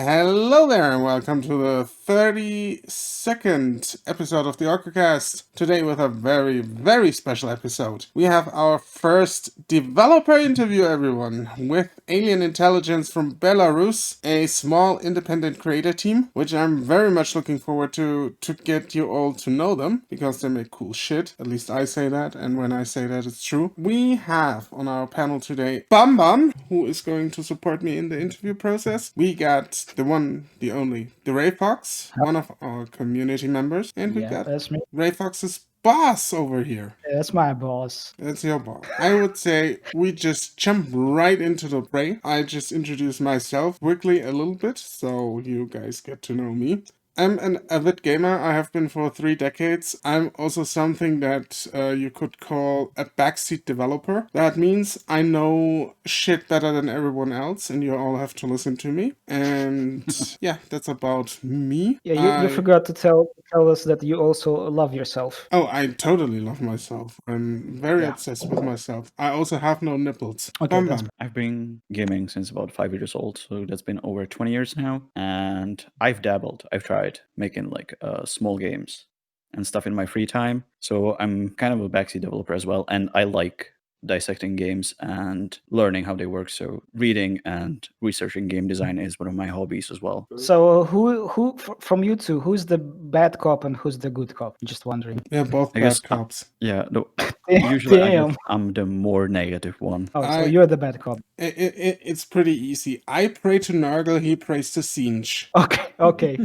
Hello there, and welcome to the 32nd episode of the Orcocast. Today, with a very, very special episode. We have our first developer interview, everyone, with Alien Intelligence from Belarus, a small independent creator team, which I'm very much looking forward to get you all to know them, because they make cool shit. At least I say that, and when I say that, it's true. We have on our panel today Bam Bam, who is going to support me in the interview process. We got the one, the only, the Ray Fox, one of our community members, and we got that's me. Ray Fox's boss over here. That's my boss. That's your boss. I would say we just jump right into the fray. I just introduce myself quickly a little bit, so you guys get to know me. I'm an avid gamer. I have been for 3 decades. I'm also something that you could call a backseat developer. That means I know shit better than everyone else, and you all have to listen to me. And yeah, that's about me. Yeah, you forgot to tell us that you also love yourself. Oh, I totally love myself. I'm very obsessed with myself. I also have no nipples. Okay, Bam, that's bam. I've been gaming since about 5 years old, so that's been over 20 years now. And I've dabbled. I've tried making like small games and stuff in my free time. So I'm kind of a backseat developer as well, and I like dissecting games and learning how they work. So reading and researching game design is one of my hobbies as well. So who from you two, who's the bad cop and who's the good cop? Just wondering. They're both I bad guess cops. Yeah, no, usually Damn. I'm the more negative one. Oh, so you're the bad cop. It's pretty easy. I pray to Nargle, he prays to Singe. Okay.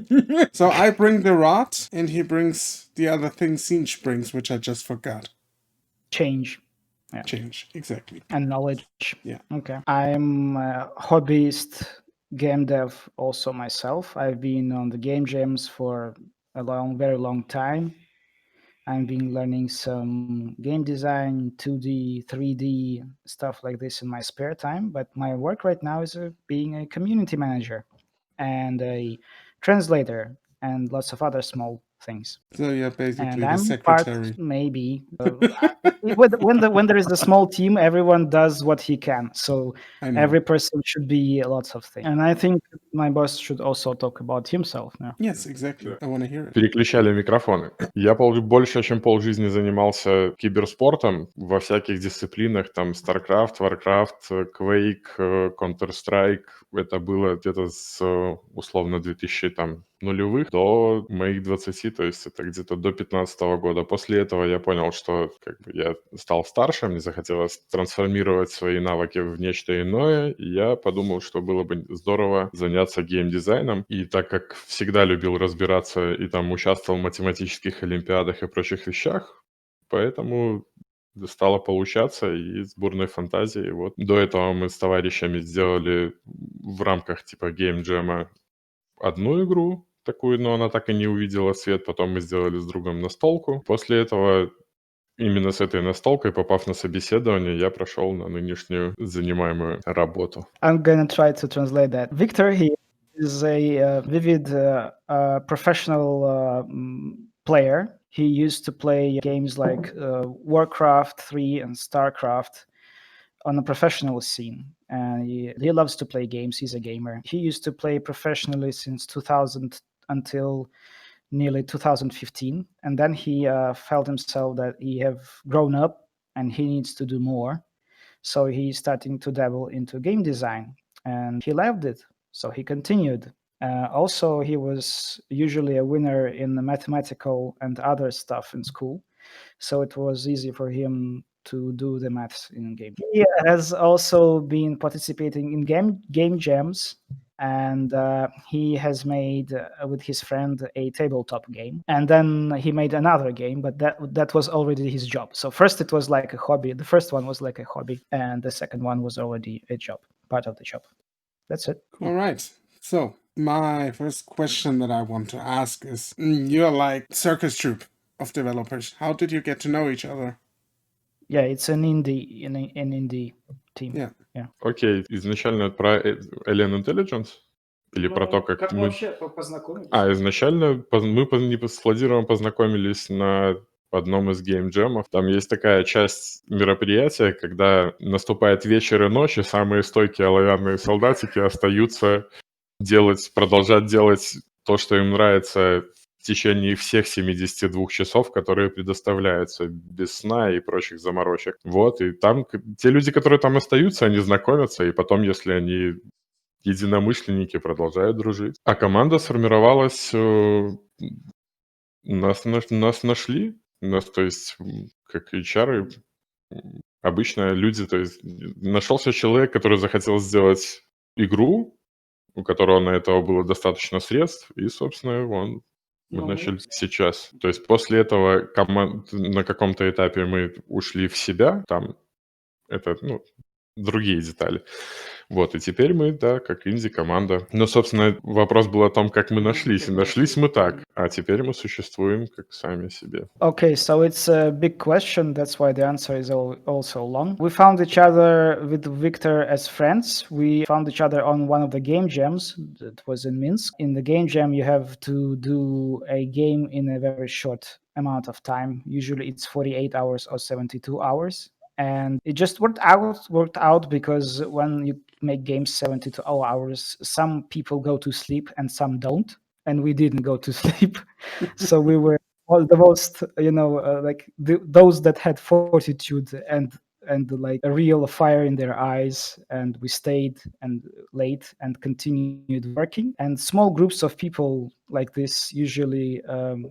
So I bring the rod, and he brings the other thing Singe brings, which I just forgot. Change. Yeah. Change, exactly. And knowledge. Yeah. Okay. I'm a hobbyist game dev also myself. I've been on the game jams for a very long time. I've been learning some game design, 2D, 3D, stuff like this in my spare time. But my work right now is being a community manager and a translator and lots of other small things. So you're basically And the I'm secretary. part, maybe. When there's a small team, everyone does what he can. So I know. every person should be lots of things. And I think my boss should also talk about himself now. Yes, exactly. I want to hear it. Переключали микрофоны. Я больше, чем полжизни занимался киберспортом во всяких дисциплинах, там StarCraft, Warcraft, Quake, Counter-Strike. Это было где-то с, условно, 2000 там нулевых до моих 20, то есть это где-то до 15 года. После этого я понял, что как бы я стал старше, мне захотелось трансформировать свои навыки в нечто иное, и я подумал, что было бы здорово заняться геймдизайном. И так как всегда любил разбираться и там участвовал в математических олимпиадах и прочих вещах, поэтому стало получаться и с бурной фантазией. Вот. До этого мы с товарищами сделали в рамках типа геймджема одну игру такую, но она так и не увидела свет. Потом мы сделали с другом настолку. После этого именно с этой настолкой, попав на собеседование, я прошел на нынешнюю занимаемую работу. I'm gonna try to translate that. Victor, he is a vivid professional player. He used to play games like Warcraft 3 and StarCraft on a professional scene. And he loves to play games. He's a gamer. He used to play professionally since 2000 until nearly 2015. And then he felt himself that he have grown up and he needs to do more. So he's starting to dabble into game design. And he loved it. So he continued. Also, he was usually a winner in the mathematical and other stuff in school. So it was easy for him to do the maths in game. He has also been participating in game jams, and he has made with his friend a tabletop game, and then he made another game, but that was already his job. So first it was like a hobby. The first one was like a hobby, and the second one was already a job, part of the job. That's it. All right. So my first question that I want to ask is, you're like circus troupe of developers. How did you get to know each other? Yeah, it's an indie team. Yeah. Окей, изначально это про Alien Intelligence? Или про то, как мы... вообще познакомились? Изначально мы с Владимиром познакомились на одном из геймджемов. Там есть такая часть мероприятия, когда наступает вечер и ночь, и самые стойкие оловянные солдатики остаются продолжать делать то, что им нравится в течение всех 72 часов, которые предоставляются без сна и прочих заморочек. Вот, и там те люди, которые там остаются, они знакомятся, и потом, если они единомышленники, продолжают дружить. А команда сформировалась, нас нашли, то есть, как HR, обычно люди, то есть нашелся человек, который захотел сделать игру, у которого на это было достаточно средств, и, собственно, мы начали сейчас. То есть после этого на каком-то этапе мы ушли в себя, там это, другие детали. Вот, и теперь мы, да, как инди-команда. Но, собственно, вопрос был о том, как мы нашлись. И нашлись мы так, а теперь мы существуем как сами себе. Okay, so it's a big question. That's why the answer is also long. We found each other with Victor as friends. We found each other on one of the game jams that was in Minsk. In the game jam, you have to do a game in a very short amount of time. Usually it's 48 hours or 72 hours. And it just worked out because when you make games 72 hours, some people go to sleep and some don't. And we didn't go to sleep. So we were all the most, those that had fortitude and like a real fire in their eyes, and we stayed and late and continued working. And small groups of people like this usually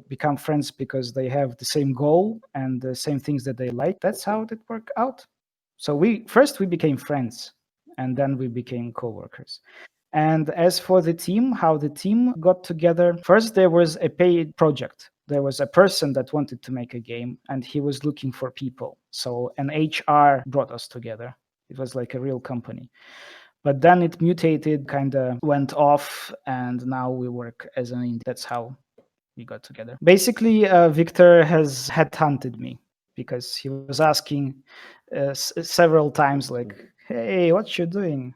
become friends because they have the same goal and the same things that they like. That's how it worked out. So we became friends, and then we became co-workers. And as for the team, how the team got together, first there was a paid project. There was a person that wanted to make a game and he was looking for people. So an HR brought us together. It was like a real company. But then it mutated, kind of went off, and now we work as an indie. That's how we got together. Basically, Victor has headhunted me because he was asking several times, like, hey, what you doing?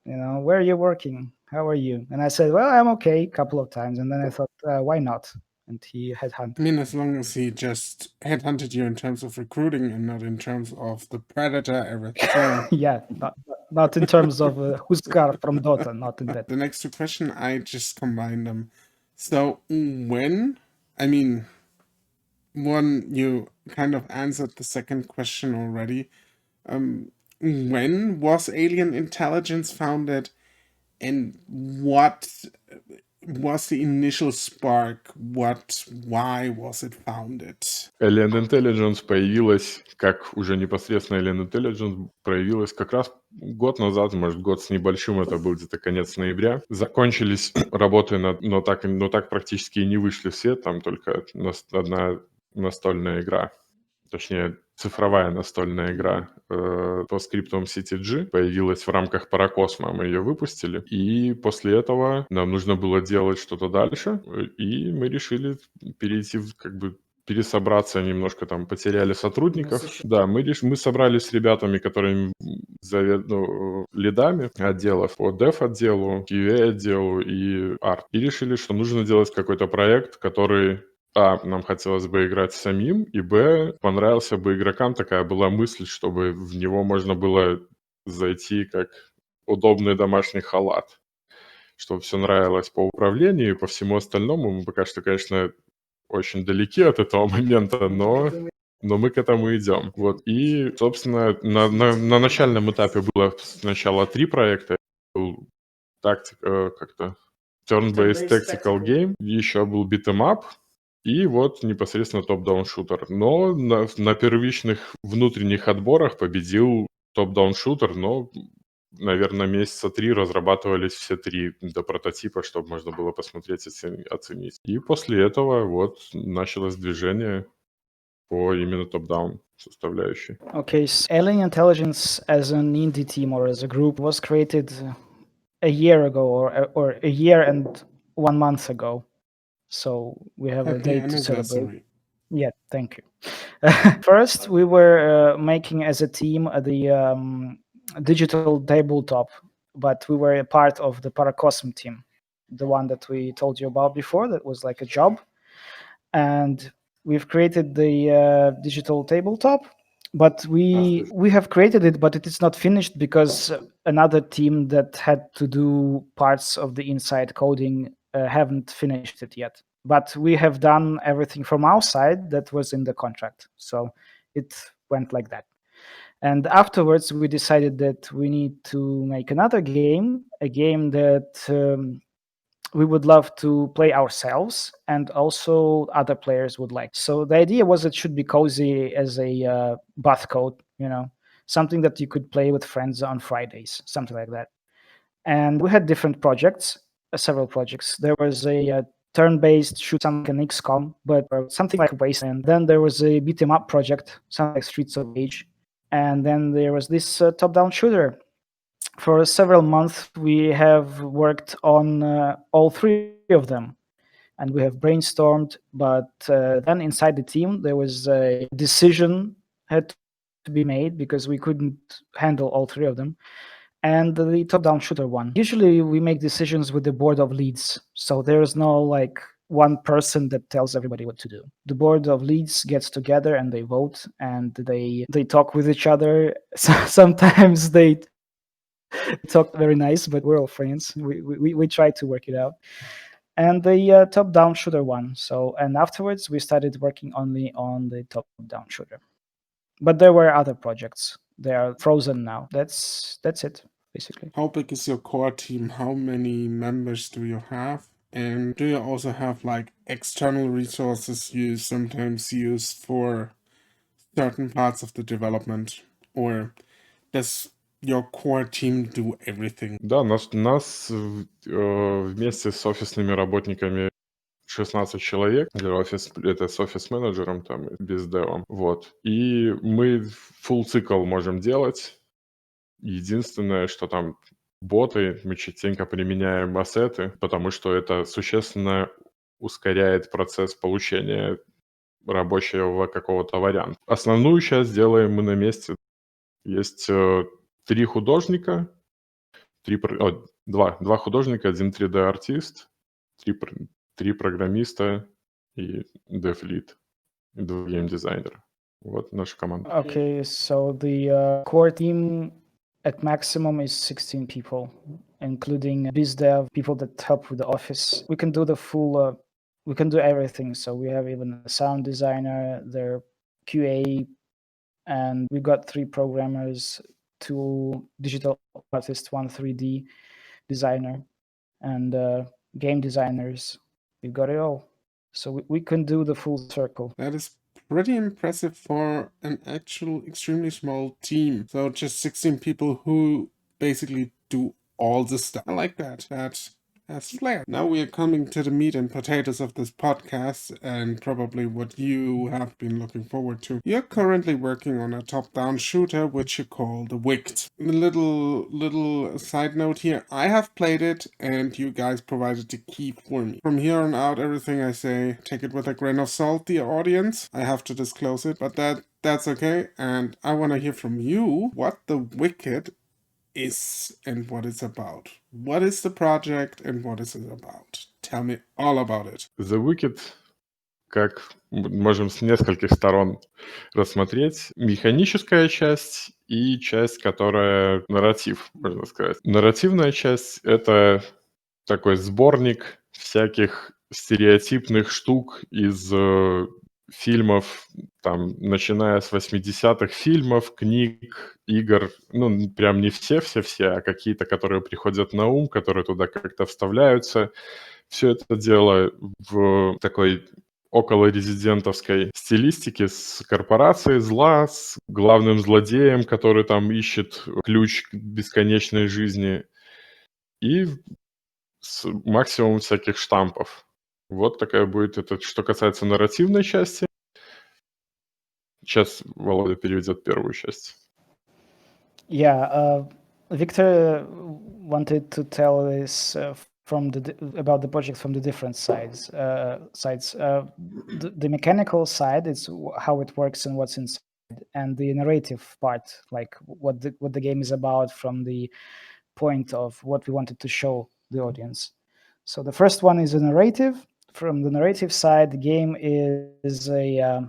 Where are you working? How are you? And I said, well, I'm okay, a couple of times. And then I thought, why not? And he headhunted. I mean, as long as he just headhunted you in terms of recruiting and not in terms of the predator, everything. Yeah, not in terms of Huskar from Dota, not in that. The next two questions, I just combined them. So one, you kind of answered the second question already. When was alien intelligence founded, and what was the initial spark? Why was it founded? Alien Intelligence появилась, как уже непосредственно Alien Intelligence проявилась как раз год назад, может, год с небольшим, это был где-то конец ноября. Закончились работы, но так практически и не вышли все, там только одна настольная игра. Точнее, цифровая настольная игра по скриптам CTG появилась в рамках Паракосма, мы ее выпустили, и после этого нам нужно было делать что-то дальше, и мы решили перейти пересобраться немножко, там потеряли сотрудников. Да, мы собрались с ребятами, которыми лидами отделов по дев-отделу, QA-отделу и арт. И решили, что нужно делать какой-то проект, который нам хотелось бы играть самим, и понравился бы игрокам, такая была мысль, чтобы в него можно было зайти как удобный домашний халат, чтобы все нравилось по управлению и по всему остальному. Мы пока что, конечно, очень далеки от этого момента, но мы к этому идем. Вот. И, собственно, на начальном этапе было сначала 3 проекта. Был turn-based tactical game, еще был beat'em up, и вот непосредственно топ-даун шутер. Но на первичных внутренних отборах победил топ-даун шутер, но, наверное, месяца 3 разрабатывались все 3 до прототипа, чтобы можно было посмотреть и оценить. И после этого вот началось движение по именно топ-даун составляющей. Okay, so Alien Intelligence as an indie team or as a group was created a year ago or a year and 1 month ago. So we have a date to celebrate. Yeah, thank you. First, we were making as a team the digital tabletop, but we were a part of the Paracosm team, the one that we told you about before, that was like a job. And we've created the digital tabletop. but we have created it, but it is not finished because another team that had to do parts of the inside coding haven't finished it yet. But we have done everything from our side that was in the contract, so it went like that. And afterwards, we decided that we need to make another game, a game that we would love to play ourselves, and also other players would like. So the idea was it should be cozy as a bath coat, something that you could play with friends on Fridays, something like that. And we had different projects, several projects. There was a turn-based shoot, something like an XCOM, but something like Wasteland. Then there was a beat 'em up project, something like Streets of Rage. And then there was this top-down shooter. For several months, we have worked on all three of them, and we have brainstormed. But then inside the team, there was a decision had to be made because we couldn't handle all three of them. And the top-down shooter one. Usually, we make decisions with the board of leads, so there is no like one person that tells everybody what to do. The board of leads gets together and they vote, and they talk with each other. Sometimes they talk very nice, but we're all friends. We try to work it out. And the top-down shooter one. So, and afterwards we started working only on the top-down shooter. But there were other projects. They are frozen now. That's it, basically. How big is your core team? How many members do you have? And do you also have like external resources you sometimes use for certain parts of the development? Or does your core team do everything? Да, нас вместе с офисными работниками 16 человек, это с офис-менеджером там, без девом, вот. И мы full цикл можем делать. Единственное, что там боты, мы частенько применяем ассеты, потому что это существенно ускоряет процесс получения рабочего какого-то варианта. Основную часть делаем мы на месте. Есть 3 художника, два художника, 1 3D-артист, 3 программиста и dev-lead, и 2 гейм-дизайнера. Вот наша команда. Okay, so the core team at maximum is 16 people, including biz dev, people that help with the office. We can do the full, we can do everything. So we have even a sound designer, their QA, and we got 3 programmers, 2 digital artists, 1 3D designer, and game designers. We've got it all. So we can do the full circle. That is pretty impressive for an actual extremely small team. So just 16 people who basically do all the stuff. I like that. That's flair. Now we are coming to the meat and potatoes of this podcast, and probably what you have been looking forward to. You're currently working on a top-down shooter, which you call The Wicked. A little side note here. I have played it, and you guys provided the key for me. From here on out, everything I say, take it with a grain of salt, dear audience. I have to disclose it, but that's okay. And I want to hear from you what The Wicked is and what it's about. What is the project and what is it about? Tell me all about it. The Wicked, как можем с нескольких сторон рассмотреть, механическая часть и часть, которая нарратив, можно сказать. Нарративная часть — это такой сборник всяких стереотипных штук из фильмов, там, начиная с 80-х фильмов, книг, игр, ну, прям не все-все-все, а какие-то, которые приходят на ум, которые туда как-то вставляются. Все это дело в такой около резидентовской стилистике с корпорацией зла, с главным злодеем, который там ищет ключ к бесконечной жизни, и с максимумом всяких штампов. Вот такая будет это, что касается нарративной части. Сейчас Володя переведет первую часть. Yeah, Victor wanted to tell us about the project from the different sides. The mechanical side is how it works and what's inside, and the narrative part, like what the game is about from the point of what we wanted to show the audience. So the first one is a narrative From the narrative side, the game is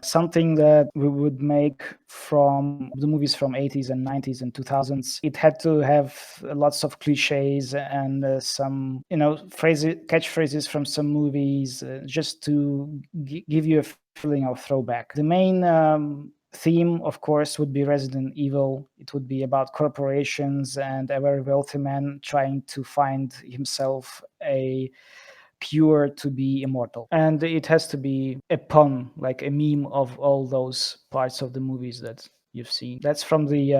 something that we would make from the movies from 80s and 90s and 2000s. It had to have lots of cliches and some, catchphrases from some movies, just to give you a feeling of throwback. The main theme, of course, would be Resident Evil. It would be about corporations and a very wealthy man trying to find himself a cure to be immortal. And it has to be a pun, like a meme of all those parts of the movies that you've seen. That's from the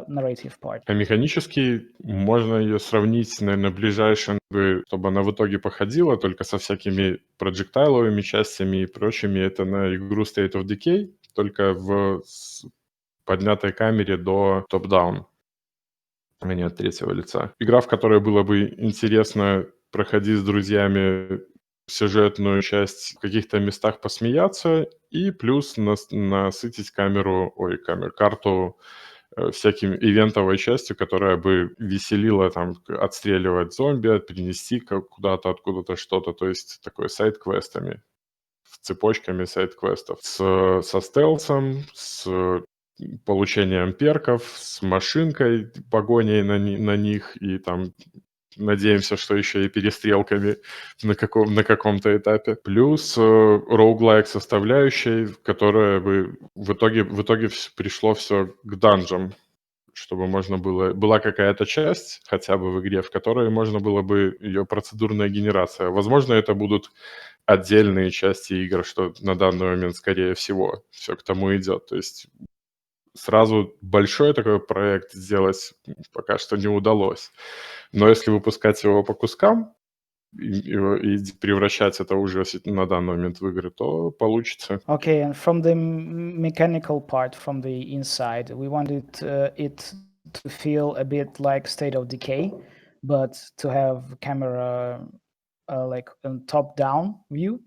narrative part. А механически можно ее сравнить, наверное, ближайшим, чтобы она в итоге походила, только со всякими проджектайловыми частями и прочими. Это на игру State of Decay, только в поднятой камере до топ-даун, а не от третьего лица. Игра, в которой было бы интересно проходить с друзьями сюжетную часть, в каких-то местах посмеяться и плюс насытить карту всяким ивентовой частью, которая бы веселила, там, отстреливать зомби, перенести куда-то, откуда-то что-то, то есть такой сайд-квестами, цепочками сайд-квестов, со стелсом, с получением перков, с машинкой, погоней на них и там надеемся, что еще и перестрелками на каком-то этапе. Плюс роуглайк составляющей, которая бы в итоге пришло все к данжам, чтобы можно было... Была какая-то часть, хотя бы в игре, в которой можно было бы ее процедурная генерация. Возможно, это будут отдельные части игр, что на данный момент, скорее всего, все к тому идет. То есть сразу большой такой проект сделать пока что не удалось. Но если выпускать его по кускам и превращать это уже на данный момент в игры, то получится. Okay, and from the mechanical part, from the inside, we wanted it to feel a bit like State of Decay, but to have camera like a top-down view,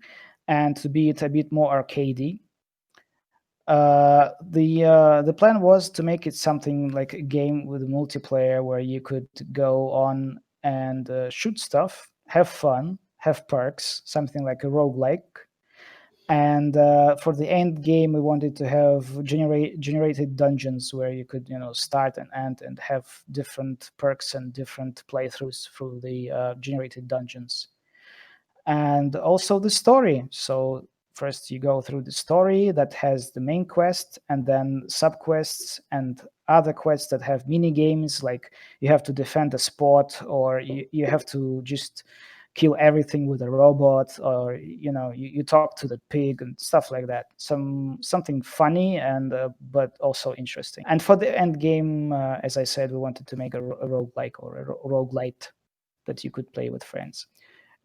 and to be it a bit more arcadey. The plan was to make it something like a game with a multiplayer where you could go on and shoot stuff, have fun, have perks, something like a roguelike. And for the end game, we wanted to have generated dungeons where you could, start and end and have different perks and different playthroughs through the generated dungeons. And also the story. So first you go through the story that has the main quest and then subquests and other quests that have mini games, like you have to defend a spot, or you have to just kill everything with a robot, or you talk to the pig and stuff like that. Something funny and but also interesting. And for the end game, as I said, we wanted to make a roguelike or a roguelite that you could play with friends.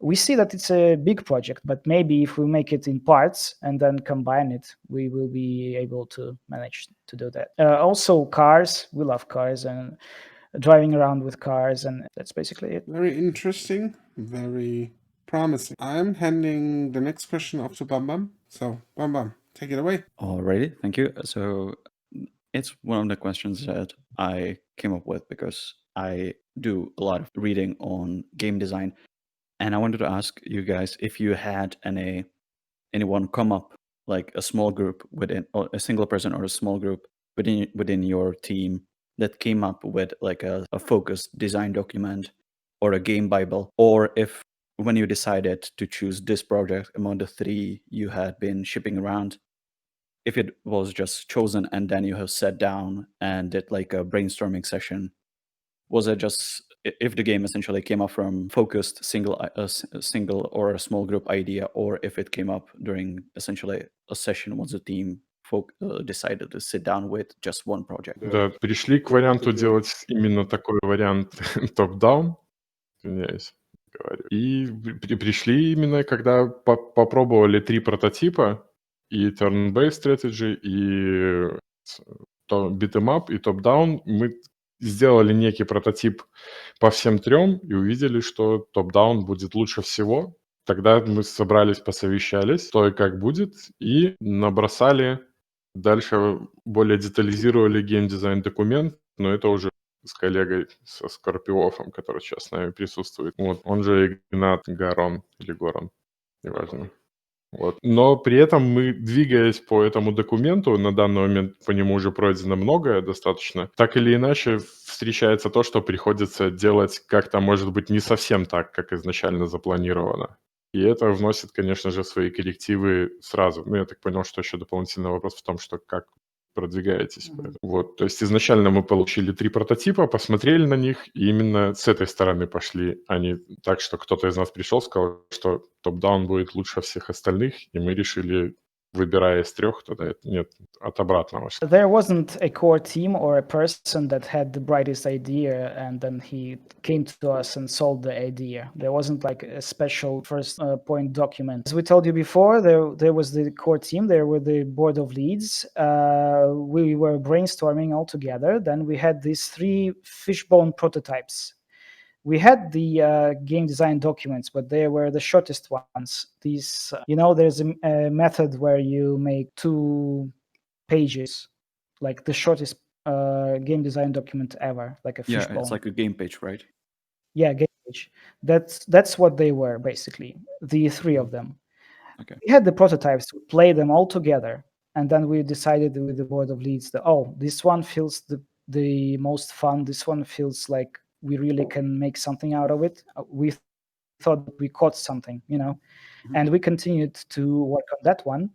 We see that it's a big project, but maybe if we make it in parts and then combine it, we will be able to manage to do that. Also cars, we love cars and driving around with cars, and that's basically it. Very interesting, very promising. I'm handing the next question off to Bam Bam. So, Bam Bam, take it away. Alrighty, thank you. So it's one of the questions that I came up with because I do a lot of reading on game design. And I wanted to ask you guys if you had anyone come up, like a small group within, or a single person or a small group within your team that came up with like a focused design document or a game Bible, or if when you decided to choose this project among the three you had been shipping around, if it was just chosen and then you have sat down and did like a brainstorming session, was it just if the game essentially came up from focused single or a small group idea, or if it came up during essentially a session once the team decided to sit down with just one project? Да, пришли к варианту делать именно такой вариант топ-даун, извиняюсь, говорю. И пришли именно, когда попробовали 3 прототипа, и turn-based strategy, и beat'em up, и топ-даун. Мы сделали некий прототип по всем 3 и увидели, что топ-даун будет лучше всего. Тогда мы собрались, посовещались, что и как будет, и набросали. Дальше более детализировали геймдизайн документ, но это уже с коллегой, со Скорпиофом, который сейчас с нами присутствует. Вот, он же Игнат Гарон или Горон, неважно. Вот. Но при этом мы, двигаясь по этому документу, на данный момент по нему уже пройдено многое достаточно, так или иначе встречается то, что приходится делать как-то, может быть, не совсем так, как изначально запланировано. И это вносит, конечно же, свои коррективы сразу. Ну, я так понял, что еще дополнительный вопрос в том, что как продвигаетесь. Вот, то есть изначально мы получили 3 прототипа, посмотрели на них, и именно с этой стороны пошли, а не так, что кто-то из нас пришел, сказал, что топ-даун будет лучше всех остальных, и мы решили, выбирая из 3, тогда нет, от обратного. There wasn't a core team or a person that had the brightest idea and then he came to us and sold the idea. There wasn't like a special first point document. As we told you before, there was the core team, there were the board of leads. We were brainstorming all together. Then we had these 3 fishbone prototypes. We had the game design documents, but they were the shortest ones. These, there's a method where you make 2 pages, like the shortest game design document ever, like a Yeah, fishbone. it's like a game page, right? Yeah, game page. That's what they were basically. The 3 of them. Okay. We had the prototypes. We played them all together, and then we decided with the board of leads that this one feels the most fun. This one feels like we really can make something out of it. We thought we caught something, and we continued to work on that one.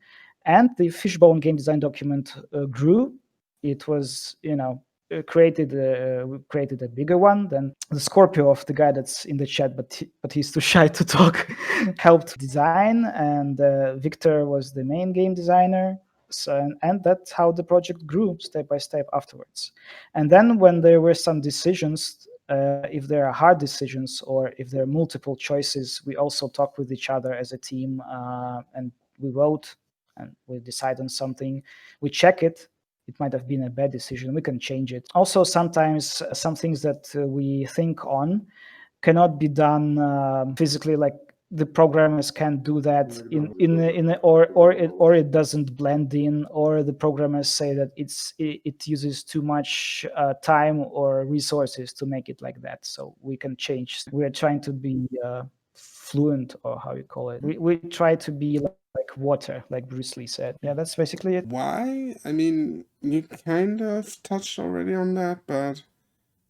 And the fishbone game design document grew. It was, we created a bigger one. Then the Scorpio of the guy that's in the chat, but he's too shy to talk, helped design, and Victor was the main game designer. So, and that's how the project grew step by step afterwards. And then when there were some decisions, if there are hard decisions or if there are multiple choices, we also talk with each other as a team, and we vote and we decide on something. We check it. It might have been a bad decision. We can change it. Also, sometimes some things that we think on cannot be done physically, like the programmers can't do that or it doesn't blend in, or the programmers say that it uses too much time or resources to make it like that, so we can change. We're trying to be fluent, or how you call it. We try to be like water, like Bruce Lee said. Yeah, that's basically it. Why? I mean, you kind of touched already on that, but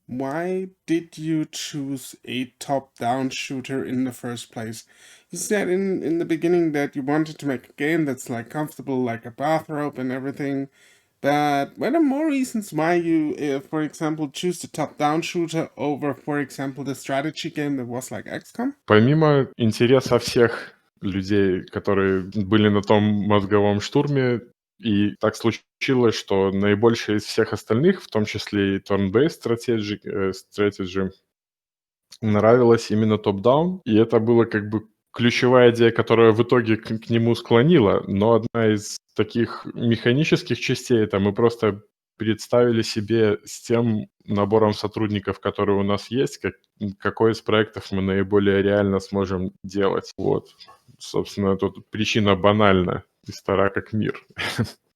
why did you choose a top-down shooter in the first place? You said in the beginning that you wanted to make a game that's like comfortable, like a bathrobe and everything. But were there more reasons why you, for example, choose the top-down shooter over, for example, the strategy game that was like XCOM? Помимо интереса всех людей, которые были на том мозговом штурме, и так случилось, что наибольшее из всех остальных, в том числе и turn-based strategy, нравилось именно топ-даун, и это было как бы ключевая идея, которая в итоге к нему склонила, но одна из таких механических частей — это мы просто представили себе с тем набором сотрудников, которые у нас есть, какой из проектов мы наиболее реально сможем делать. Вот. Собственно, тут причина банальна и стара как мир.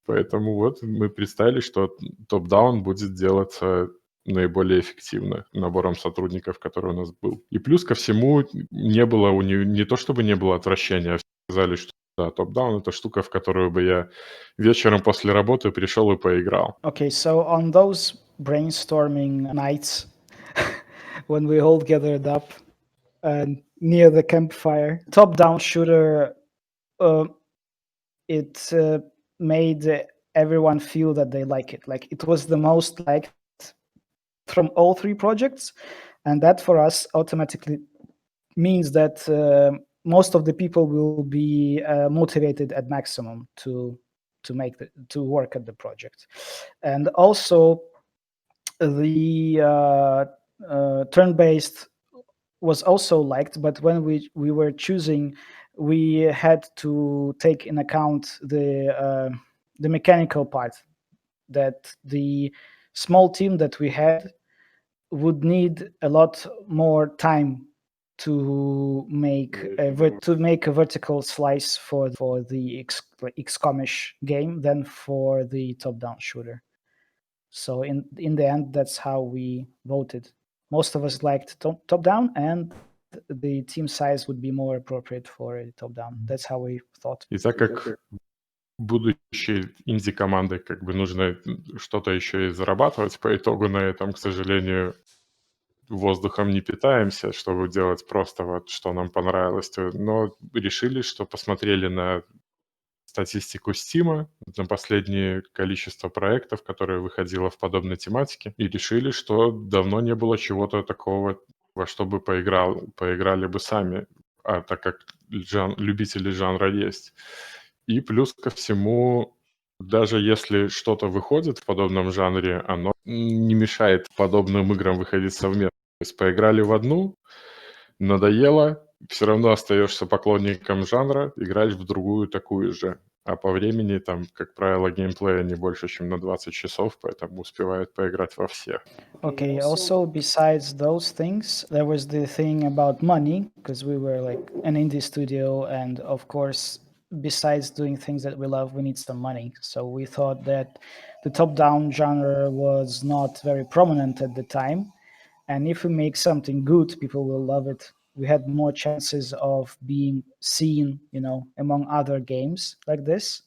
Поэтому вот мы представили, что топ-даун будет делаться наиболее эффективно набором сотрудников, который у нас был. И плюс ко всему не было не то чтобы не было отвращения, а все сказали, что да, топ-даун — это штука, в которую бы я вечером после работы пришел и поиграл. Okay, so on those brainstorming nights, when we all gathered up near the campfire, top-down shooter, it made everyone feel that they like it. Like, it was the most liked from all 3 projects, and that for us automatically means that most of the people will be motivated at maximum to work at the project. And also the turn-based was also liked, but when we were choosing, we had to take in account the mechanical part, that the small team that we had would need a lot more time to make a vertical slice for the XCOM-ish game than for the top-down shooter. So in the end, that's how we voted. Most of us liked top-down, and the team size would be more appropriate for a top-down. That's how we thought. И так как будущей инди-команды как бы нужно что-то еще и зарабатывать по итогу на этом, к сожалению, воздухом не питаемся, чтобы делать просто вот, что нам понравилось. Но решили, что посмотрели на статистику Steam, на последнее количество проектов, которые выходило в подобной тематике, и решили, что давно не было чего-то такого, во что бы поиграли бы сами, так как любители жанра есть. И плюс ко всему, даже если что-то выходит в подобном жанре, оно не мешает подобным играм выходить совместно. То есть поиграли в одну, надоело, все равно остаешься поклонником жанра, играешь в другую такую же. А по времени там, как правило, геймплея не больше, чем на 20 часов, поэтому успевают поиграть во все. Okay, also besides those things, there was the thing about money, because we were like an indie studio, and of course, besides doing things that we love, we need some money. So we thought that the top-down genre was not very prominent at the time, and if we make something good, people will love it. We had more chances of being seen, among other games like this.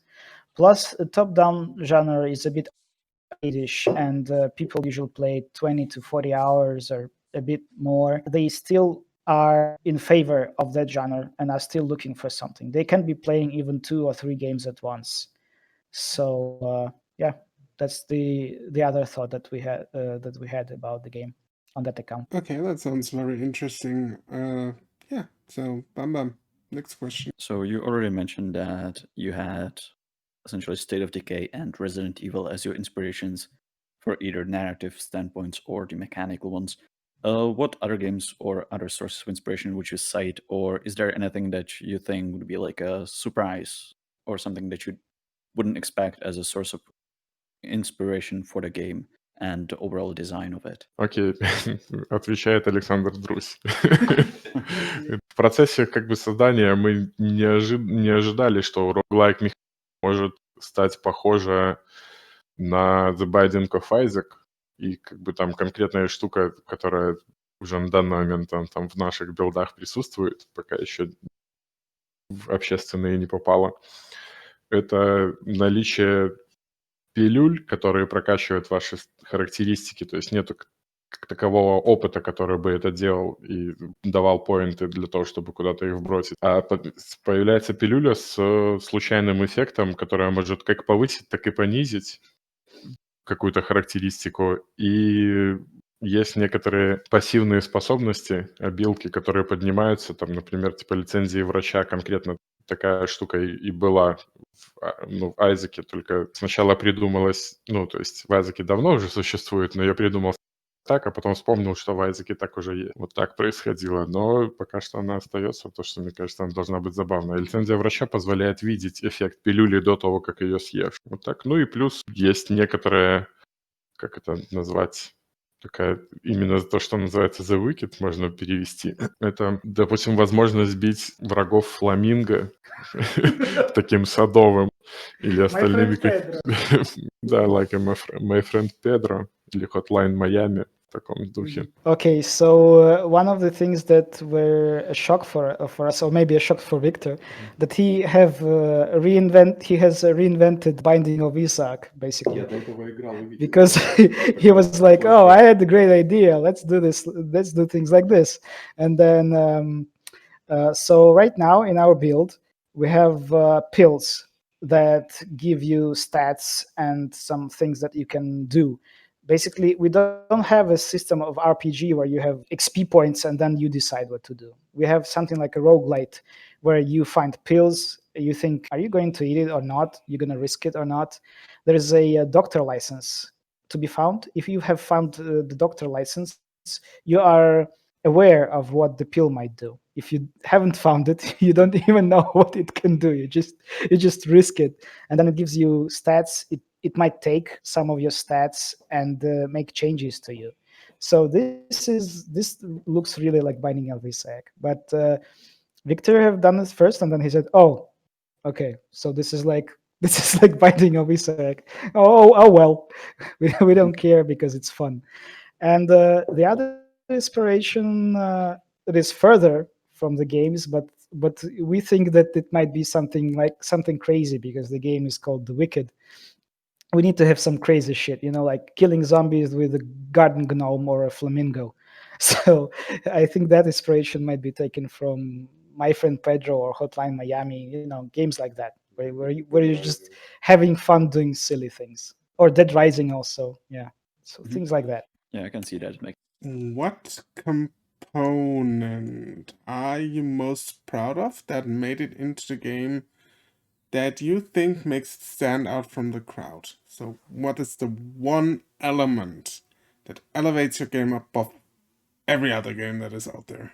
Plus, the top-down genre is a bit arcade-ish, and people usually play 20 to 40 hours or a bit more. They still are in favor of that genre and are still looking for something. They can be playing even 2 or 3 games at once. So yeah, that's the other thought that we had about the game on that account. Okay, that sounds very interesting. Yeah, so Bam, next question. So you already mentioned that you had essentially State of Decay and Resident Evil as your inspirations for either narrative standpoints or the mechanical ones. What other games or other sources of inspiration would you cite, or is there anything that you think would be like a surprise or something that you wouldn't expect as a source of inspiration for the game and the overall design of it? Окей, отвечает Александр Друзь. В процессе как бы создания мы не ожидали, что roguelike механика может стать похожа на The Binding of Isaac, и как бы там конкретная штука, которая уже на данный момент там в наших билдах присутствует, пока еще в общественные не попала. Это наличие пилюль, которые прокачивают ваши характеристики, то есть нету как такового опыта, который бы это делал и давал поинты для того, чтобы куда-то их вбросить. А появляется пилюля с случайным эффектом, которая может как повысить, так и понизить какую-то характеристику. И есть некоторые пассивные способности, обилки, которые поднимаются, там, например, типа лицензии врача, конкретно такая штука и была в Айзеке, только сначала придумалась, то есть в Айзеке давно уже существует, но я придумал так, а потом вспомнил, что в Айзеке так уже есть. Вот так происходило, но пока что она остается, потому что, мне кажется, она должна быть забавная. Лицензия врача позволяет видеть эффект пилюли до того, как ее съешь. Вот так. Ну и плюс есть некоторые, как это назвать, такая, именно то, что называется The Wicked, можно перевести. Это, допустим, возможность бить врагов фламинго таким садовым или остальными... Да, like My Friend Pedro или Hotline Miami в таком духе. Okay, so one of the things that were a shock for us, or maybe a shock for Victor, that he has reinvented Binding of Isaac, basically. Because he was like, oh, I had a great idea, let's do this, let's do things like this. And then, so right now in our build, we have pills that give you stats and some things that you can do. Basically, we don't have a system of RPG where you have XP points and then you decide what to do. We have something like a roguelite where you find pills, you think, are you going to eat it or not? You're going to risk it or not? There is a doctor license to be found. If you have found the doctor license, you are aware of what the pill might do. If you haven't found it, you don't even know what it can do. You just risk it, and then it gives you stats. It might take some of your stats and make changes to you. So this looks really like Binding of Isaac. But Victor have done this first, and then he said, "Oh, okay, so this is like Binding of Isaac. Oh well, we don't care because it's fun." And the other inspiration it is further from the games, but we think that it might be something crazy because the game is called The Wicked. We need to have some crazy shit, like killing zombies with a garden gnome or a flamingo. So I think that inspiration might be taken from My Friend Pedro or Hotline Miami, games like that, where you're just having fun doing silly things. Or Dead Rising also, yeah. So things like that. Yeah, I can see that. What component are you most proud of that made it into the game that you think makes it stand out from the crowd? So, what is the one element that elevates your game above every other game that is out there?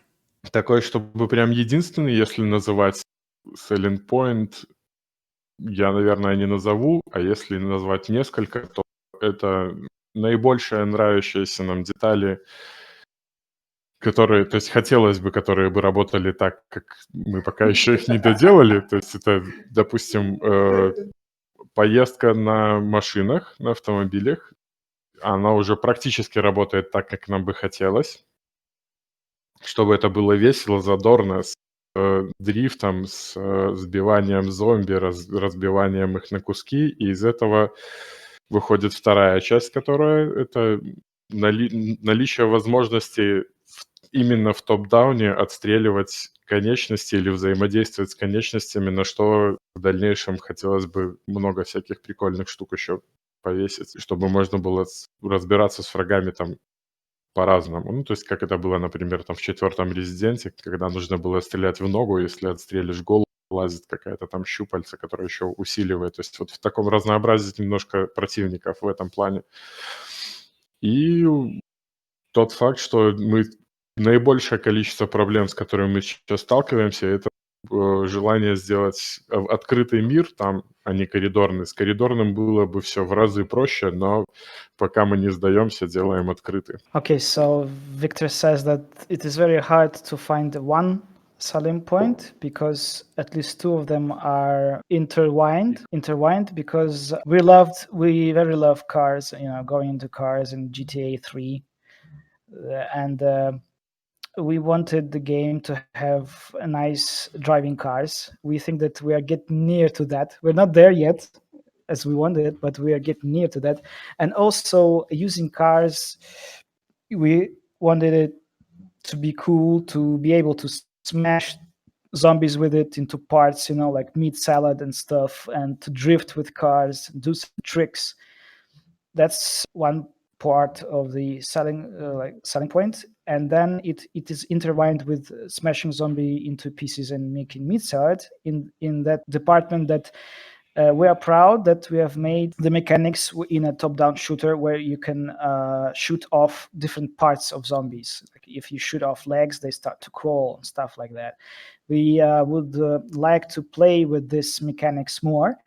Такой, чтобы прям единственный, если называть selling point, я, наверное, не назову, а если назвать несколько, то это наибольшие нравящиеся нам детали, которые, то есть хотелось бы, которые бы работали так, как мы пока еще их не доделали. То есть это, допустим, поездка на машинах, на автомобилях. Она уже практически работает так, как нам бы хотелось. Чтобы это было весело, задорно, с дрифтом, с сбиванием зомби, разбиванием их на куски. И из этого выходит вторая часть, которая это наличие возможности именно в топ-дауне отстреливать конечности или взаимодействовать с конечностями, на что в дальнейшем хотелось бы много всяких прикольных штук еще повесить, чтобы можно было разбираться с врагами там по-разному. Ну, то есть как это было, например, там в 4-м Резиденте, когда нужно было стрелять в ногу, если отстрелишь голову, лазит какая-то там щупальца, которая еще усиливает. То есть вот в таком разнообразии немножко противников в этом плане. И тот факт, что мы наибольшее количество проблем, с которыми мы сейчас сталкиваемся, это желание сделать открытый мир там, а не коридорный. С коридорным было бы все в разы проще, но пока мы не сдаемся, делаем открытый. Okay, so Victor says that it is very hard to find one selling point because at least two of them are intertwined because we very love cars, going into cars in GTA 3, and we wanted the game to have a nice driving cars. We think that we are getting near to that. We're not there yet as we wanted, but we are getting near to that. And also using cars, we wanted it to be cool, to be able to smash zombies with it into parts, like meat salad and stuff, and to drift with cars, do some tricks. That's one part of the selling point, and then it is intertwined with smashing zombie into pieces and making meat salad in that department that we are proud that we have made the mechanics in a top-down shooter where you can shoot off different parts of zombies. Like if you shoot off legs, they start to crawl and stuff like that. We would like to play with this mechanics more.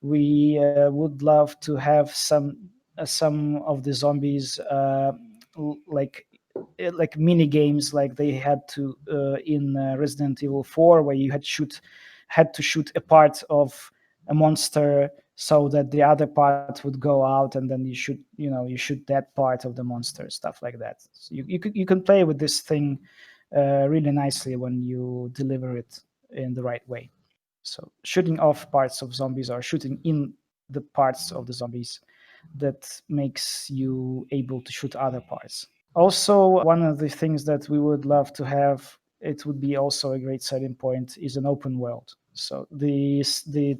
We would love to have some of the zombies like mini games like they had to in Resident Evil 4, where you had to shoot a part of a monster so that the other part would go out, and then you shoot that part of the monster, stuff like that. So you can play with this thing really nicely when you deliver it in the right way. So shooting off parts of zombies or shooting in the parts of the zombies that makes you able to shoot other parts. Also, one of the things that we would love to have, it would be also a great selling point, is an open world. So the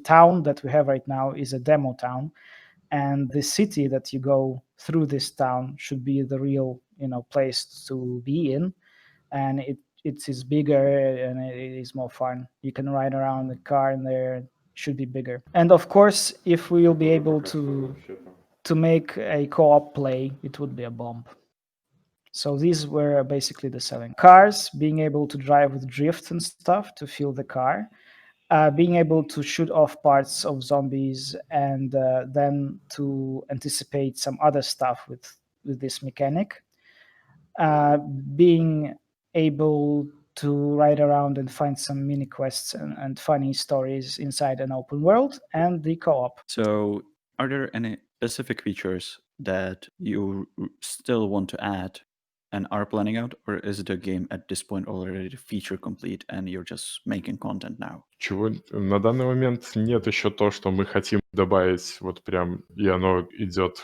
town that we have right now is a demo town, and the city that you go through this town should be the real place to be in, and it is bigger and it is more fun. You can ride around the car in there. It should be bigger. And of course, if we will be able to make a co-op play, it would be a bomb. So these were basically the selling cars, being able to drive with drift and stuff to feel the car, being able to shoot off parts of zombies, and then to anticipate some other stuff with this mechanic, being able to ride around and find some mini quests and funny stories inside an open world, and the co-op. So, are there any specific features that you still want to add and are planning out, or is the game at this point already feature complete and you're just making content now? Чего на данный момент нет еще то, что мы хотим добавить, вот прям, и оно идет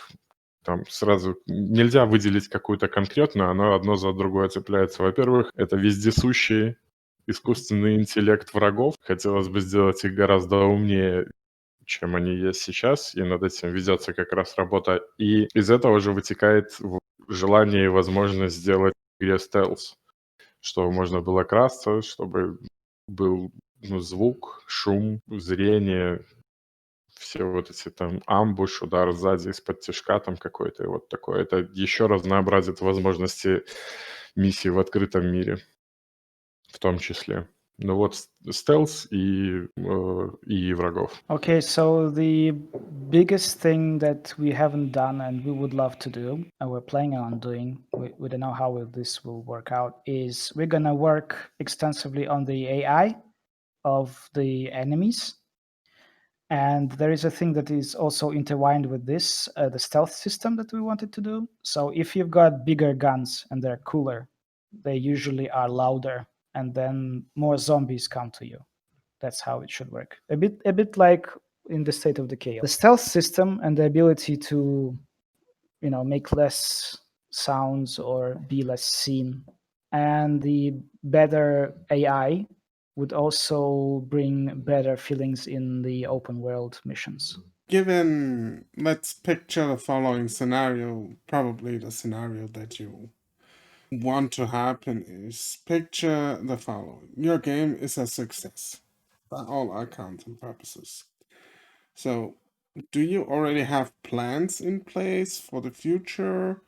там сразу. Нельзя выделить какую-то конкретную, оно одно за другое цепляется. Во-первых, это вездесущий искусственный интеллект врагов. Хотелось бы сделать их гораздо умнее, чем они есть сейчас, и над этим ведется как раз работа. И из этого же вытекает желание и возможность сделать в игре стелс, чтобы можно было красться, чтобы был звук, шум, зрение, все вот эти там амбуш, удар сзади из-под тишка там какой-то, и вот такое. Это еще разнообразит возможности миссий в открытом мире, в том числе. Ну вот стелс и врагов. Okay, so the biggest thing that we haven't done and we would love to do, and we're planning on doing, we don't know how this will work out, is we're gonna work extensively on the AI of the enemies. And there is a thing that is also intertwined with this, the stealth system that we wanted to do. So if you've got bigger guns and they're cooler, they usually are louder, and then more zombies come to you. That's how it should work. A bit like in the State of Decay. The stealth system and the ability to, make less sounds or be less seen, and the better AI would also bring better feelings in the open world missions. Given, let's picture the following scenario, probably the scenario that you want to happen is, picture the following. Your game is a success by all accounts and purposes. So, do you already have plans in place for the future?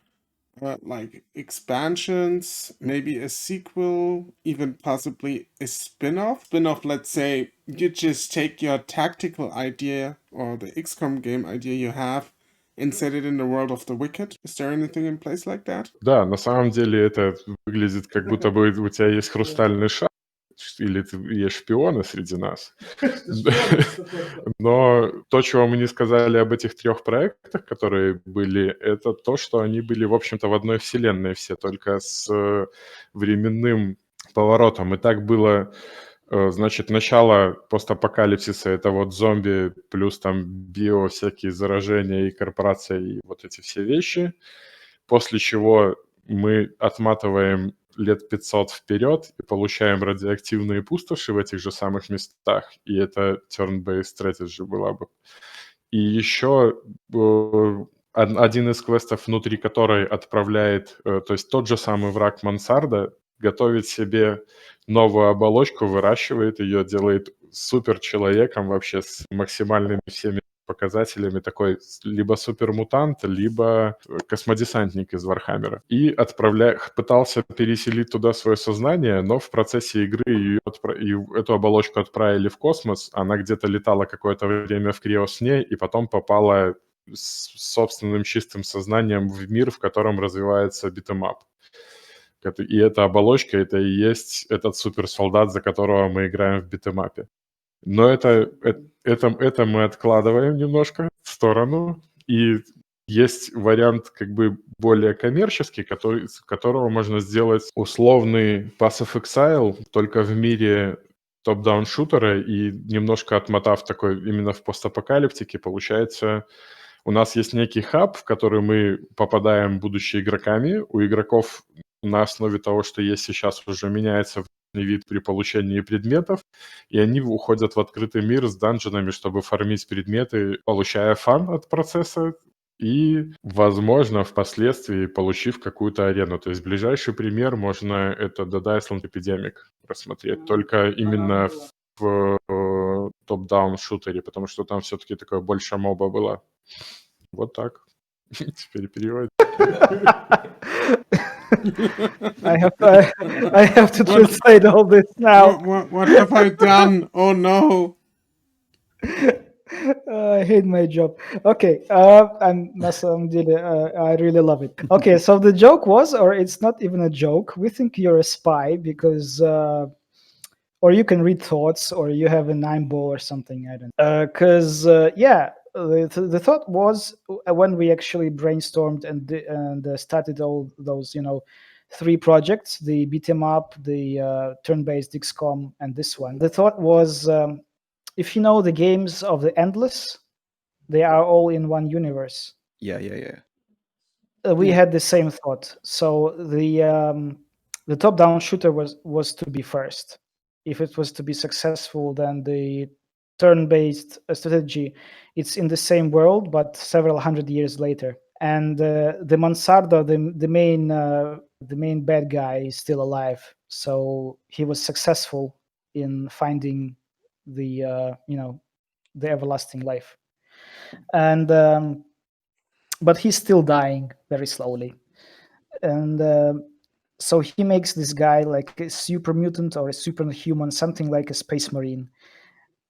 Like expansions, maybe a sequel, even possibly a spin-off? Spin-off, let's say, you just take your tactical idea or the XCOM game idea you have and set it in the world of the Wicked. Is there anything in place like that? Да, на самом деле это выглядит, как будто бы у тебя есть хрустальный шар, или ты есть шпионы среди нас. Но то, чего мы не сказали об этих 3 проектах, которые были, это то, что они были, в общем-то, в одной вселенной все, только с временным поворотом. И так было, значит, начало постапокалипсиса — это вот зомби плюс там био, всякие заражения и корпорация, и вот эти все вещи. После чего мы отматываем лет 500 вперед и получаем радиоактивные пустоши в этих же самых местах, и это turn-based strategy была бы. И еще один из квестов, внутри которой отправляет, то есть тот же самый враг Мансарда, готовит себе новую оболочку, выращивает ее, делает супер-человеком вообще с максимальными всеми показателями, такой либо супермутант, либо космодесантник из Вархаммера. И пытался переселить туда свое сознание, но в процессе игры эту оболочку отправили в космос, она где-то летала какое-то время в криосне и потом попала с собственным чистым сознанием в мир, в котором развивается битэмап. И эта оболочка — это и есть этот суперсолдат, за которого мы играем в битэмапе. Но это мы откладываем немножко в сторону, и есть вариант как бы более коммерческий, которого можно сделать условный Pass of Exile, только в мире топ-даун шутера, и немножко отмотав такой именно в постапокалиптике, получается, у нас есть некий хаб, в который мы попадаем, будучи игроками. У игроков на основе того, что есть сейчас, уже меняется вид при получении предметов, и они уходят в открытый мир с данженами, чтобы фармить предметы, получая фан от процесса и, возможно, впоследствии получив какую-то арену. То есть ближайший пример можно это Dead Island Epidemic рассмотреть, только именно в топ-даун шутере, потому что там все-таки такое больше моба было. Вот так. Теперь переводить. I have to translate all this now. What have I done? Oh no. I hate my job. Okay, на самом деле, I really love it. Okay, so the joke was, or it's not even a joke. We think you're a spy because, or you can read thoughts, or you have a 9-ball or something. I don't know. Because the thought was when we actually brainstormed and started all those three projects: the beat 'em up, the turn-based XCOM, and this one. The thought was, if you know the games of the Endless, they are all in one universe. Yeah. We Yeah. had the same thought. So the top-down shooter was to be first. If it was to be successful, then the turn-based strategy, it's in the same world but several hundred years later. And the Mansardo, the main bad guy, is still alive. So he was successful in finding the the everlasting life. And but he's still dying very slowly. And so he makes this guy like a super mutant or a superhuman, something like a space marine.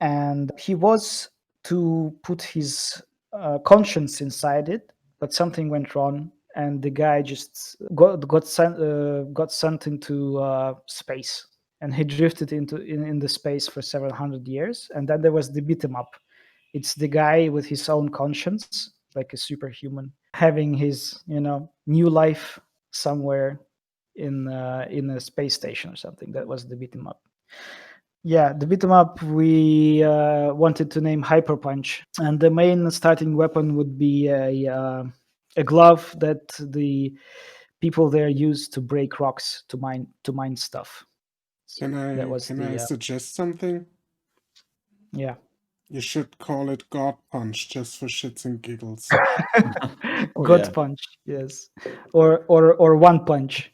And he was to put his conscience inside it, but something went wrong, and the guy just got sent into space, and he drifted in the space for several hundred years. And then there was the beat 'em up. It's the guy with his own conscience, like a superhuman, having his new life somewhere in a space station or something. That was the beat 'em up. Yeah, the beat 'em up we wanted to name Hyper Punch, and the main starting weapon would be a glove that the people there use to break rocks to mine stuff. Can That I was can I the suggest something? yeah. You should call it God Punch just for shits and giggles. Oh, God yeah. Punch, yes, or One Punch.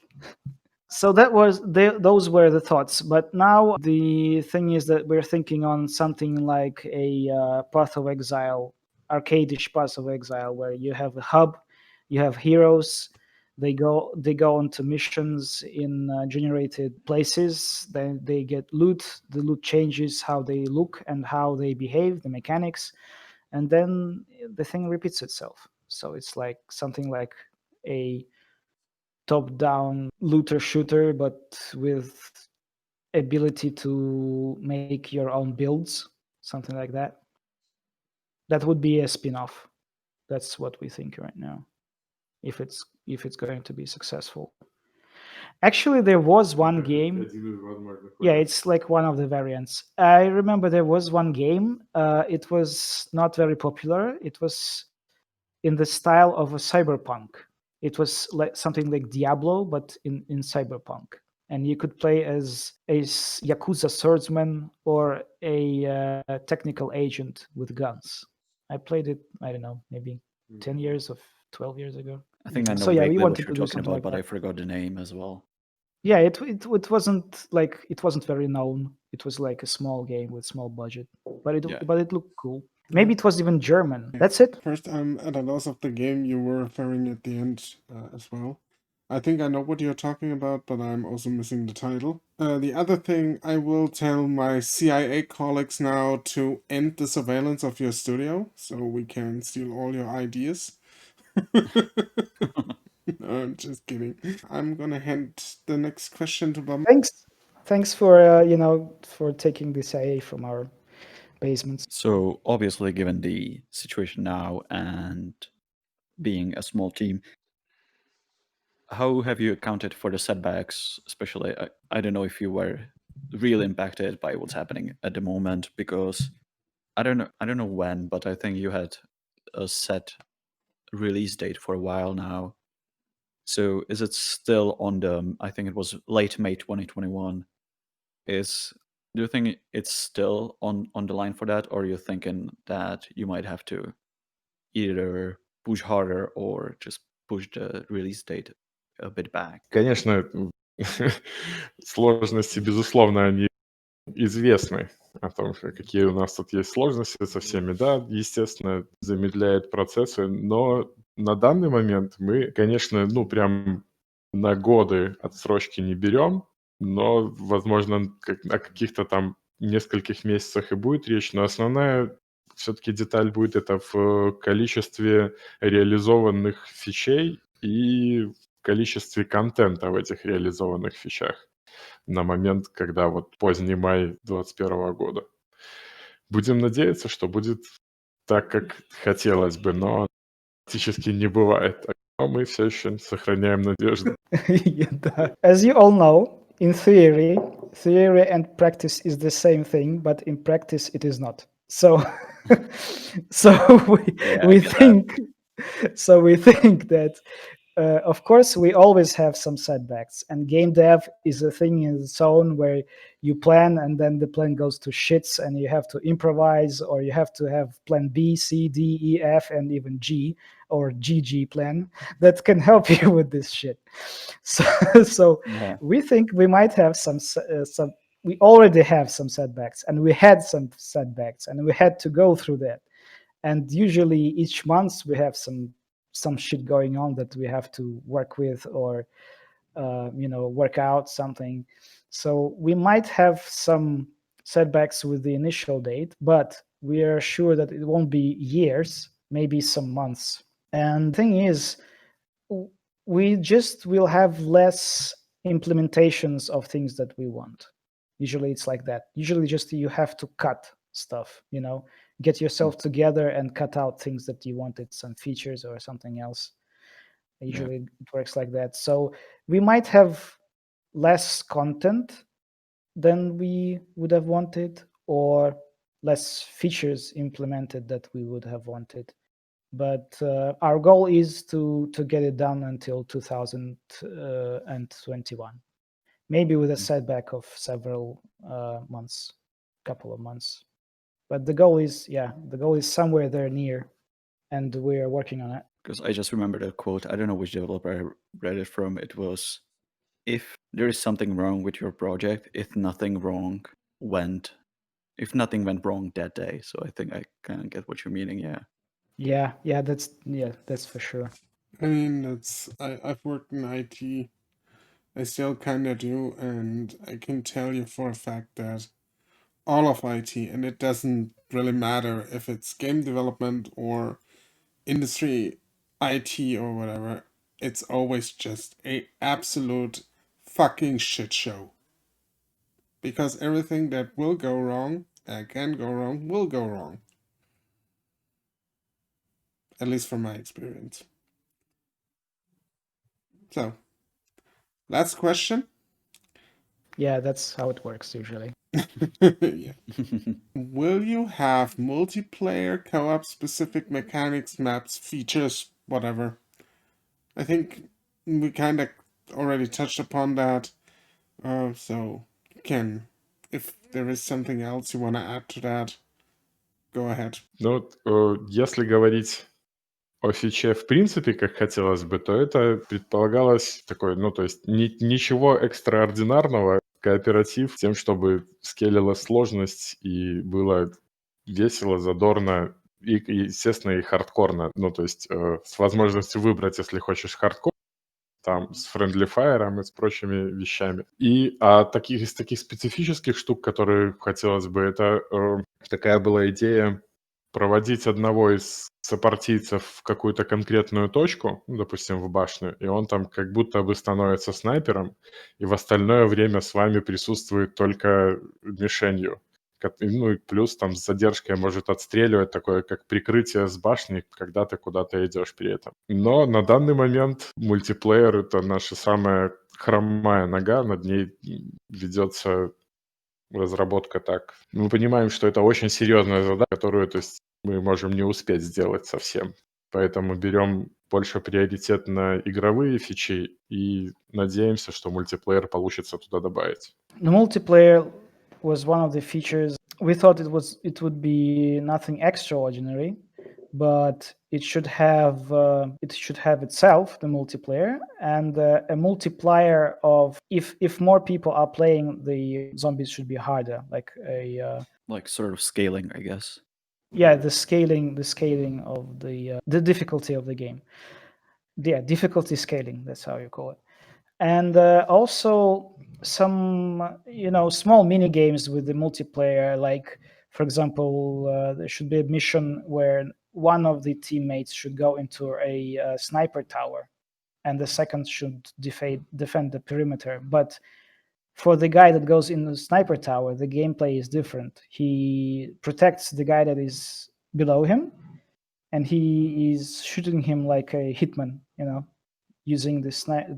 So that was those were the thoughts. But now the thing is that we're thinking on something like a Path of Exile, arcadish Path of Exile, where you have a hub, you have heroes. They go onto missions in generated places. Then they get loot. The loot changes how they look and how they behave, the mechanics, and then the thing repeats itself. So it's like something like a top-down looter shooter, but with ability to make your own builds, something like that. That would be a spin-off. That's what we think right now, if it's going to be successful. Actually, there was one game. Yeah, it's like one of the variants. I remember there was one game. It was not very popular. It was in the style of a cyberpunk. It was like something like Diablo, but in cyberpunk. And you could play as a Yakuza swordsman or a technical agent with guns. I played it, I don't know, maybe 10 years or 12 years ago. I think I know So yeah, we vaguely what wanted you're to do talking something about, like but I that. forgot the name as well. Yeah, it wasn't very known. It was like a small game with small budget, but Yeah. it looked cool. Maybe it was even German. That's it. First, I'm at a loss of the game you were referring at the end as well. I think I know what you're talking about, but I'm also missing the title. The other thing, I will tell my CIA colleagues now to end the surveillance of your studio so we can steal all your ideas. No, I'm just kidding. I'm gonna hand the next question to Bob. Thanks for for taking the CIA from our basements. So obviously, given the situation now and being a small team, how have you accounted for the setbacks? Especially, I don't know if you were really impacted by what's happening at the moment, because I don't know when, but I think you had a set release date for a while now. So is it still on the? I think it was late May 2021. Do you think it's still on the line for that, or are you thinking that you might have to either push harder or just push the release date a bit back? Конечно, сложности, безусловно, они известны о том, какие у нас тут есть сложности со всеми. Да, естественно, замедляет процессы, но на данный момент мы, конечно, прям на годы отсрочки не берем, но, возможно, о каких-то там нескольких месяцах и будет речь, но основная все-таки деталь будет это в количестве реализованных фичей и в количестве контента в этих реализованных фичах на момент, когда вот поздний май 2021 года. Будем надеяться, что будет так, как хотелось бы, но практически не бывает так. Но мы все еще сохраняем надежду. Да. As you all know, in theory and practice is the same thing, but in practice it is not. So, so Yeah, I we get that. think, so we think that, of course, we always have some setbacks, and game dev is a thing in its own where you plan and then the plan goes to shits and you have to improvise, or you have to have plan B, C, D, E, F, and even G or GG plan that can help you with this shit. So Yeah. we think we might have some. We already have some setbacks, and we had some setbacks, and we had to go through that. And usually each month we have some shit going on that we have to work with, or work out something. So we might have some setbacks with the initial date, but we are sure that it won't be years, maybe some months. And the thing is, we just will have less implementations of things that we want. Usually it's like that. Usually just you have to cut stuff, get yourself together and cut out things that you wanted, some features or something else. Usually it works like that. So we might have less content than we would have wanted, or less features implemented that we would have wanted. But our goal is to get it done until 2021, maybe with a setback of several months, couple of months. But the goal is somewhere there near, and we are working on it. Because I just remembered a quote. I don't know which developer I read it from. It was, if there is something wrong with your project, if nothing went wrong that day. So I think I kind of get what you're meaning. Yeah. Yeah, that's for sure. I mean, I've worked in IT. I still kind of do, and I can tell you for a fact that all of IT, and it doesn't really matter if it's game development or industry IT or whatever, it's always just a absolute fucking shit show. Because everything that will go wrong, can go wrong, will go wrong. At least from my experience. So, last question. Yeah, that's how it works usually. Yeah. Will you have multiplayer, co-op specific mechanics, maps, features, whatever? I think we kind of already touched upon that. So, Ken, if there is something else you want to add to that, go ahead. Ну, если говорить о фиче в принципе, как хотелось бы, то это предполагалось такое, то есть ничего экстраординарного, кооператив, тем, чтобы скейлила сложность и было весело, задорно и, естественно, и хардкорно. То есть с возможностью выбрать, если хочешь хардкор, там с Friendly Fire и с прочими вещами. И из таких специфических штук, которые хотелось бы, это такая была идея проводить одного из сопартийцев в какую-то конкретную точку, допустим, в башню, и он там как будто бы становится снайпером, и в остальное время с вами присутствует только мишенью. И плюс там с задержкой может отстреливать, такое как прикрытие с башни, когда ты куда-то идешь при этом. Но на данный момент мультиплеер — это наша самая хромая нога, над ней ведется разработка так. Мы понимаем, что это очень серьезная задача, которую, то есть, мы можем не успеть сделать совсем. Поэтому берем больше приоритет на игровые фичи и надеемся, что мультиплеер получится туда добавить. The multiplayer was one of the features. We thought it would be nothing extraordinary, but it should have itself the multiplayer, and a multiplier of if more people are playing, the zombies should be harder, like Like sort of scaling, I guess. yeah, the scaling of the difficulty of the game. Yeah, difficulty scaling, that's how you call it. And also some small mini games with the multiplayer, like for example there should be a mission where one of the teammates should go into a sniper tower and the second should defend the perimeter. But for the guy that goes in the sniper tower, the gameplay is different. He protects the guy that is below him, and he is shooting him like a hitman, using the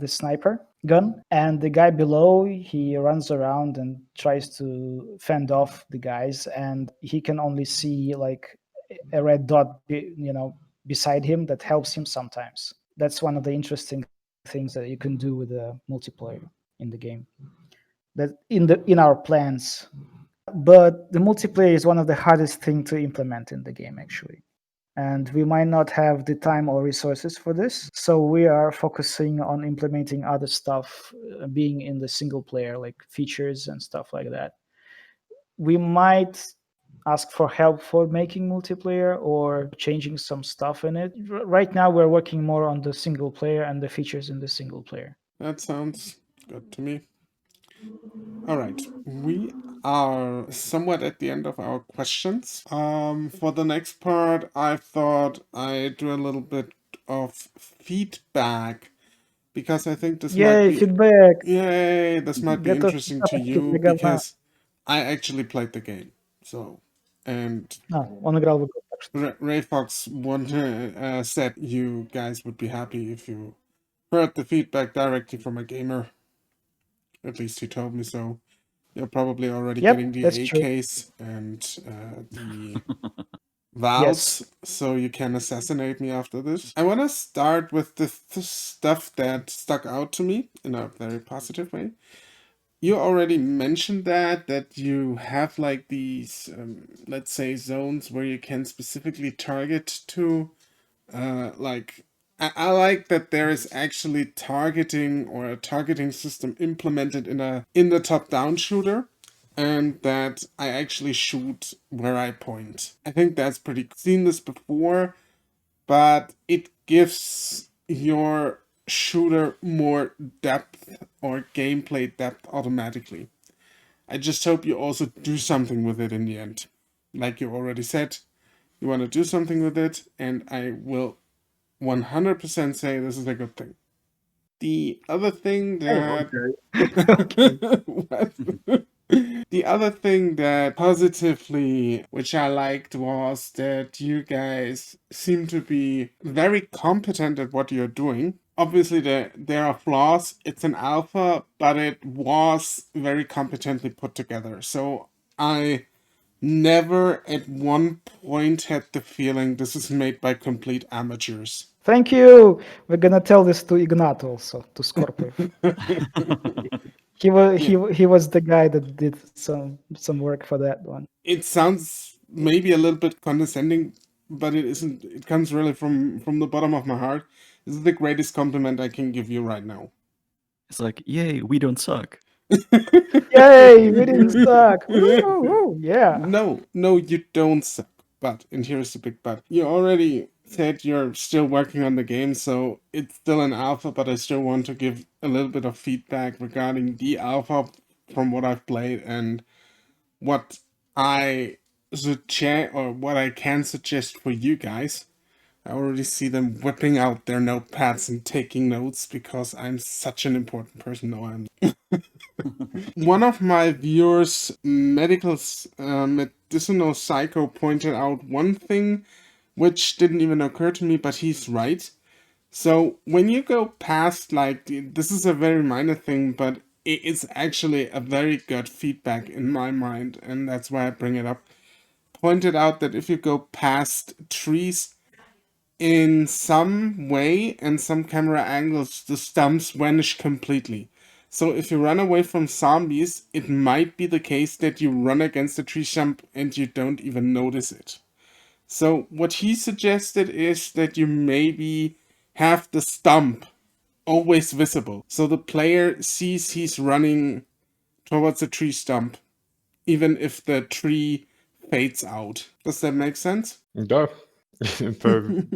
sniper gun. And the guy below, he runs around and tries to fend off the guys, and he can only see like a red dot, beside him that helps him sometimes. That's one of the interesting things that you can do with the multiplayer in the game. That in our plans, but the multiplayer is one of the hardest thing to implement in the game, actually. And we might not have the time or resources for this, so we are focusing on implementing other stuff, being in the single player, like features and stuff like that. We might ask for help for making multiplayer or changing some stuff in it. Right now we're working more on the single player and the features in the single player. That sounds good to me. All right, we are somewhat at the end of our questions. For the next part, I thought I'd do a little bit of feedback because I think this might Yay, be feedback! this might be Get us interesting to feedback, you говна. because I actually played the game. So, and Он играл в игру, так что. Ray Fox said you guys would be happy if you heard the feedback directly from a gamer. At least he told me so. You're probably already Yep, getting the that's true. AKs and the valves, so you can assassinate me after this. I want to start with the stuff that stuck out to me in a very positive way. You already mentioned that you have like these, let's say, zones where you can specifically target to, like, I like that there is actually targeting or a targeting system implemented in the top-down shooter, and that I actually shoot where I point. I think that's pretty cool. Seen this before, but it gives your shooter more depth or gameplay depth automatically. I just hope you also do something with it in the end. Like you already said, you want to do something with it, and I will 100% say this is a good thing. The other thing that What? The other thing that positively, which I liked, was that you guys seem to be very competent at what you're doing. Obviously, there are flaws. It's an alpha, but it was very competently put together. So I never at one point had the feeling this is made by complete amateurs. Thank you. We're gonna tell this to Ignat also, to Scorpio. He was the guy that did some work for that one. It sounds maybe a little bit condescending, but it isn't. It comes really from the bottom of my heart. This is the greatest compliment I can give you right now. It's like, yay, we don't suck. Yay, we didn't suck. Woo, woo, yeah. No, you don't suck. But, and here's the big but, you already said you're still working on the game, so it's still an alpha, but I still want to give a little bit of feedback regarding the alpha from what I've played and what I suggest or what I can suggest for you guys. I already see them whipping out their notepads and taking notes because I'm such an important person. No, I'm. One of my viewers, medicinal psycho, pointed out one thing which didn't even occur to me, but he's right. So when you go past, like, this is a very minor thing, but it's actually a very good feedback in my mind, and that's why I bring it up. Pointed out that if you go past trees, in some way and some camera angles, the stumps vanish completely. So if you run away from zombies, it might be the case that you run against a tree stump and you don't even notice it. So what he suggested is that you maybe have the stump always visible. So the player sees he's running towards a tree stump, even if the tree fades out. Does that make sense? Да, это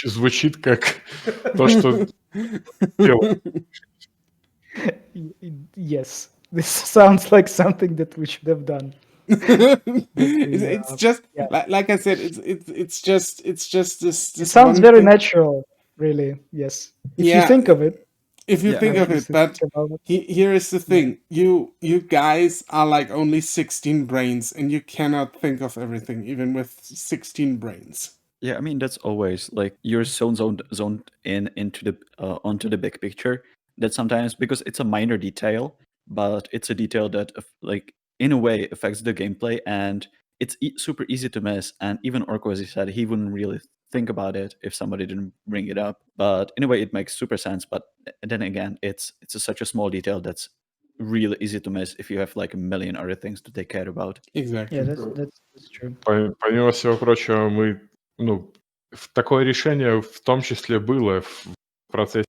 звучит как то, что делал. Yes, this sounds like something that we should have done. It's just yeah. like I said, it's just this It sounds one very thing. natural, really. Yes, if you Yeah, think of it. If you Yeah. think of it, If you but think about it. here is the thing: you guys are like only 16 brains, and you cannot think of everything, even with 16 brains. Yeah, I mean that's always like you're so zoned in into the onto the big picture that sometimes, because it's a minor detail, but it's a detail that like in a way affects the gameplay, and it's super easy to miss. And even Orko, as he said, he wouldn't really think about it if somebody didn't bring it up. But in a way, it makes super sense. But then again, it's such a small detail that's really easy to miss if you have like a million other things to take care about. Exactly. Yeah, that's true. Помимо всего прочего, такое решение в том числе было в процессе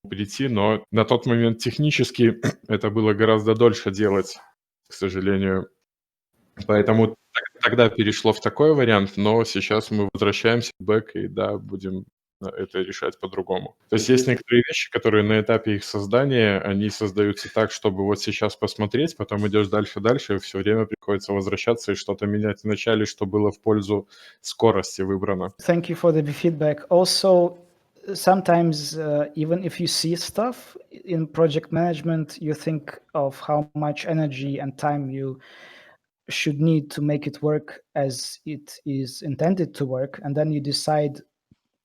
прийти, но на тот момент технически это было гораздо дольше делать, к сожалению. Поэтому тогда перешло в такой вариант, но сейчас мы возвращаемся в бэк и, да, будем это решать по-другому. То есть есть некоторые вещи, которые на этапе их создания, они создаются так, чтобы вот сейчас посмотреть, потом идешь дальше, и все время приходится возвращаться и что-то менять вначале, что было в пользу скорости выбрано. Thank you for the feedback. Also, sometimes even if you see stuff in project management, you think of how much energy and time you should need to make it work as it is intended to work, and then you decide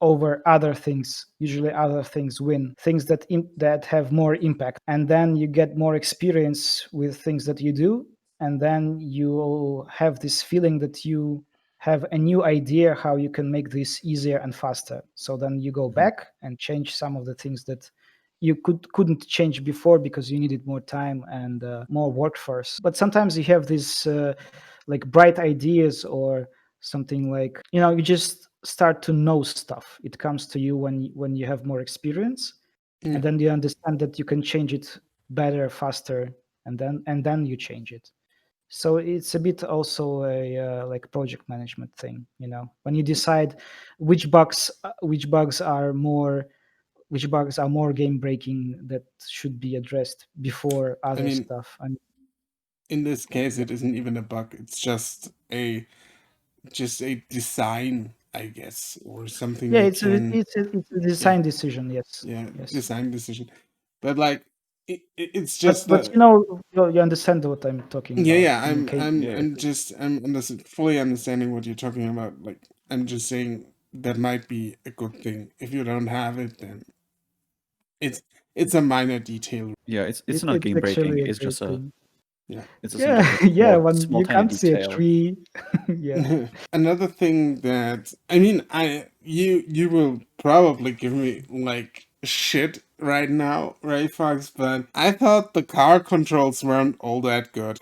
over other things. Usually other things win, things that that have more impact, and then you get more experience with things that you do, and then you have this feeling that you have a new idea how you can make this easier and faster. So then you go back and change some of the things that you couldn't change before because you needed more time and more workforce. But sometimes you have these like bright ideas or something, like, you know, you just start to know stuff. It comes to you when you have more experience, Yeah. and then you understand that you can change it better, faster, and then you change it. So it's a bit also a like project management thing, you know, when you decide which bugs are more game breaking that should be addressed before other mean, stuff. And In this case, it isn't even a bug. It's just a design, I guess, or something. yeah, you it's can, a design decision. Yes. yeah, Yes. design decision. But like, it's But just you know, you understand what I'm talking about. yeah. Yeah. I'm fully understanding what you're talking about. Like, I'm just saying that might be a good thing. If you don't have it, then it's a minor detail. Yeah, it's not game breaking. actually a It's great just a thing. Yeah. it's Yeah, essentially a yeah. small, When small you tiny can't see a detail. tree. Yeah. Another thing that you will probably give me like shit right now, right, Fox? But I thought the car controls weren't all that good.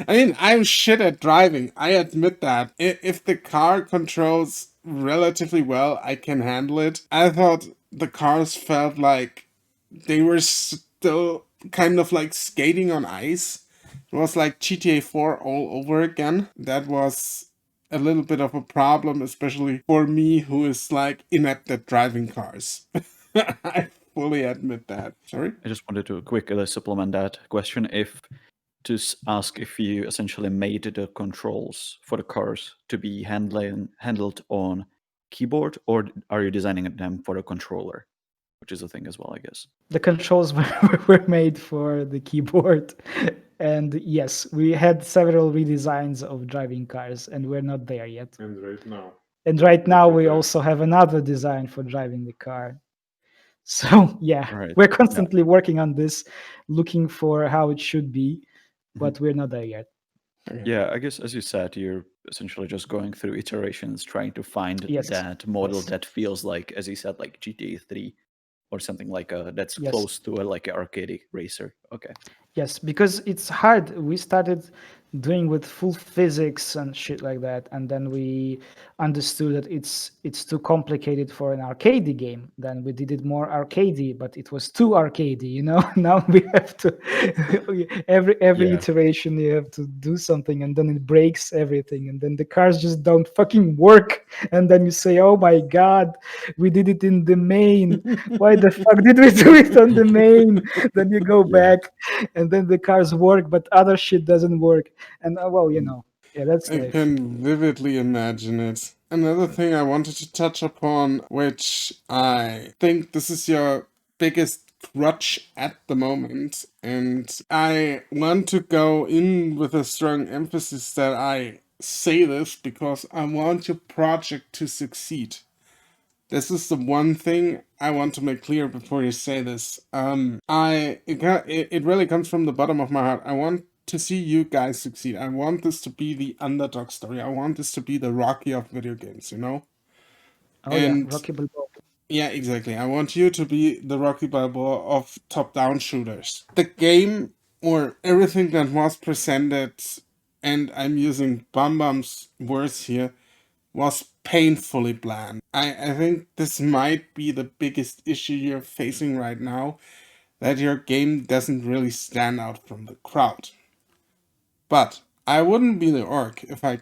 I mean, I'm shit at driving. I admit that. If the car controls relatively well, I can handle it. I thought the cars felt like they were still kind of like skating on ice. It was like GTA 4 all over again. That was a little bit of a problem, especially for me, who is like inept at driving cars. I fully admit that. Sorry? I just wanted to quickly supplement that question ask if you essentially made the controls for the cars to be handled on keyboard, or are you designing them for the controller, which is a thing as well, I guess. The controls were made for the keyboard. And yes, we had several redesigns of driving cars, and we're not there yet. And right now, We also have another design for driving the car. So yeah, Right. we're constantly working on this, looking for how it should be, but we're not there yet. Yeah, I guess as you said, you're essentially just going through iterations, trying to find Yes. that model Yes. that feels like, as you said, like GTA 3 or something like that's Yes. close to like an arcade racer. Okay. Yes, because it's hard. We started doing with full physics and shit like that, and then we understood that it's too complicated for an arcadey game. Then we did it more arcadey, but it was too arcadey, you know. Now we have to every Yeah. iteration you have to do something, and then it breaks everything, and then the cars just don't fucking work, and then you say, "Oh my god, we did it in the main. Why the fuck did we do it on the main?" Then you go Yeah. back, and then the cars work, but other shit doesn't work. And well, you know, yeah, that's I life. can vividly imagine it. Another thing I wanted to touch upon, which I think this is your biggest crutch at the moment, and I want to go in with a strong emphasis that I say this because I want your project to succeed. This is the one thing I want to make clear before you say this. It really comes from the bottom of my heart. I want to see you guys succeed. I want this to be the underdog story. I want this to be the Rocky of video games, you know? Oh yeah, And Rocky Balboa. yeah, exactly. I want you to be the Rocky Balboa of top-down shooters. The game, or everything that was presented, and I'm using Bambam's words here, was painfully bland. I think this might be the biggest issue you're facing right now, that your game doesn't really stand out from the crowd. But I wouldn't be the orc if I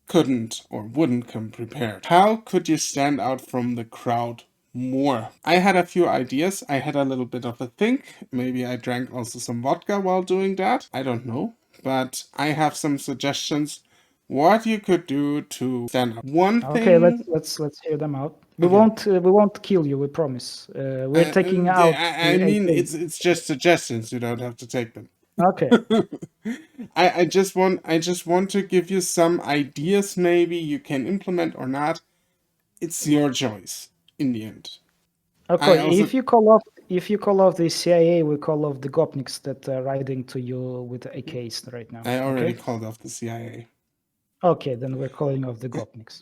couldn't or wouldn't come prepared. How could you stand out from the crowd more? I had a few ideas. I had a little bit of a think. Maybe I drank also some vodka while doing that. I don't know. But I have some suggestions what you could do to stand out. One Okay, thing. let's hear them out. We Okay. won't kill you. We promise. We're taking out I the mean, AK. it's just suggestions. You don't have to take them. Okay. I just want to give you some ideas. Maybe you can implement or not. It's your choice in the end. I Okay. also If you call off the CIA, we call off the Gopniks that are riding to you with AKs right now. I already Okay. called off the CIA. Okay, then we're calling off the Gopniks.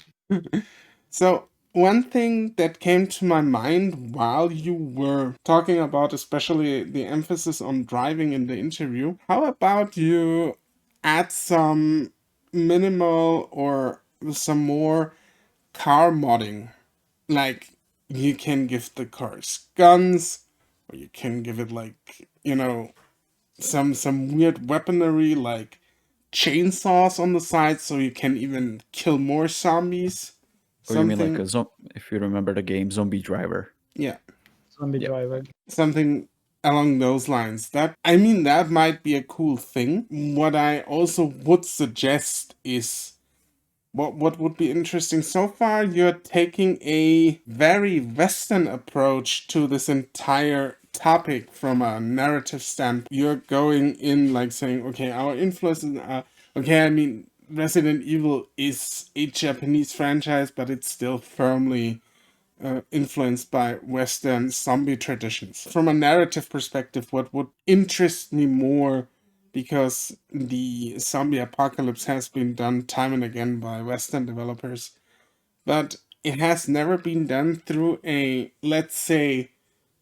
So one thing that came to my mind while you were talking about, especially the emphasis on driving in the interview, how about you add some minimal or some more car modding? Like you can give the cars guns, or you can give it like, you know, some weird weaponry like chainsaws on the side so you can even kill more zombies. Or you mean like Something, if you remember the game Zombie Driver? yeah, Zombie Yeah. driver. something along those lines. That might be a cool thing. What I also would suggest is what would be interesting so far, you're taking a very Western approach to this entire topic from a narrative standpoint. You're going in like saying, okay, our influences are okay. I mean, Resident Evil is a Japanese franchise, but it's still firmly influenced by Western zombie traditions. From a narrative perspective, what would interest me more, because the zombie apocalypse has been done time and again by Western developers, but it has never been done through a, let's say,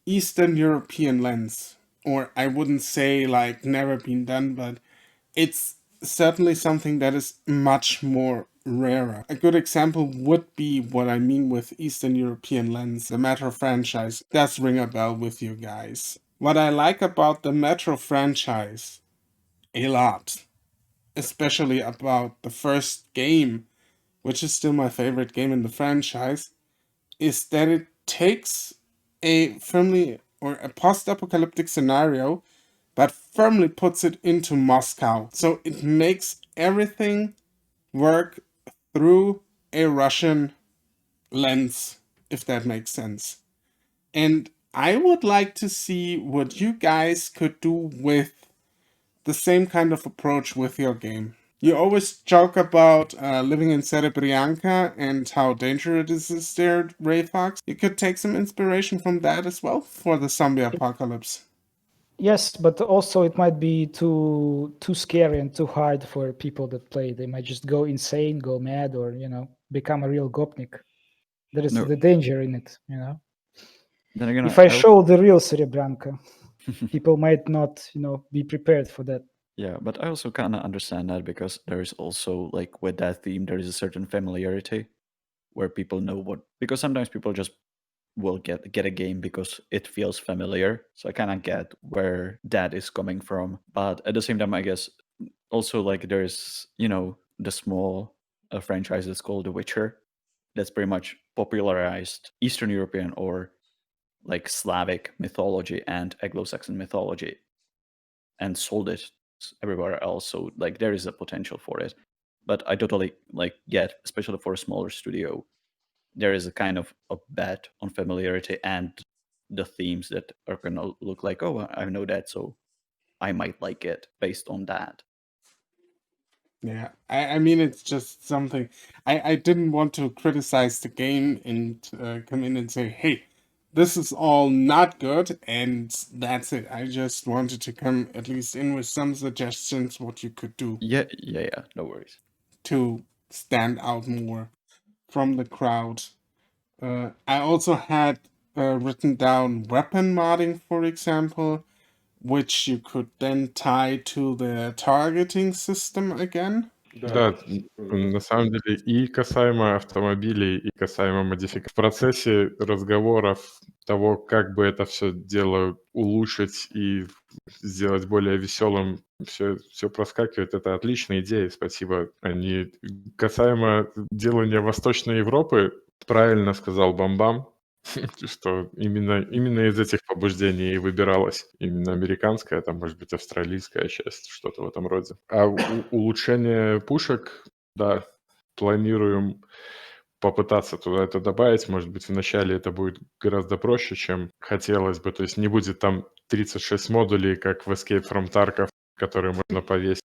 Eastern European lens. Or I wouldn't say like never been done, but it's certainly something that is much more rarer. A good example would be what I mean with Eastern European lens. The Metro franchise does ring a bell with you guys. What I like about the Metro franchise a lot, especially about the first game, which is still my favorite game in the franchise, is that it takes a firmly or a post-apocalyptic scenario but firmly puts it into Moscow. So it makes everything work through a Russian lens, if that makes sense. And I would like to see what you guys could do with the same kind of approach with your game. You always joke about living in Serebrianka and how dangerous it is there, Ray Fox. You could take some inspiration from that as well for the zombie apocalypse. Yes, but also it might be too scary and too hard for people that play. They might just go insane, go mad, or become a real Gopnik. There is No. the danger in it. Then again, If I show the real Serebranka, people might not, be prepared for that. Yeah, but I also kind of understand that because there is also like with that theme, there is a certain familiarity where people know what, because sometimes people just will get a game because it feels familiar. So I kind of get where that is coming from. But at the same time, I guess also like there's the small franchise that's called The Witcher that's pretty much popularized Eastern European or like Slavic mythology and Anglo-Saxon mythology and sold it everywhere else. So like there is a potential for it. But I totally like get, especially for a smaller studio, there is a kind of a bet on familiarity and the themes that are gonna look like, oh, I know that, so I might like it based on that. Yeah, I mean, it's just something. I didn't want to criticize the game and come in and say, hey, this is all not good, and that's it. I just wanted to come at least in with some suggestions what you could do Yeah, no worries. to stand out more from the crowd. I also had written down weapon modding, for example, which you could then tie to the targeting system again. Да, на самом деле и касаемо автомобилей, и касаемо модификаций. В процессе разговоров того, как бы это все дело улучшить и сделать более веселым, все проскакивает. Это отличная идея, спасибо. Касаемо делания Восточной Европы, правильно сказал Бамбам, что именно из этих побуждений и выбиралась именно американская, там, может быть, австралийская часть, что-то в этом роде. А улучшение пушек, да, планируем попытаться туда это добавить. Может быть, вначале это будет гораздо проще, чем хотелось бы. То есть не будет там 36 модулей, как в Escape from Tarkov, которые можно повесить.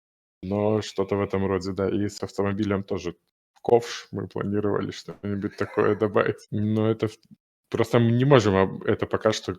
Но что-то в этом роде, да. И с автомобилем тоже. В ковш мы планировали что-нибудь такое добавить. Но это просто мы не можем это пока что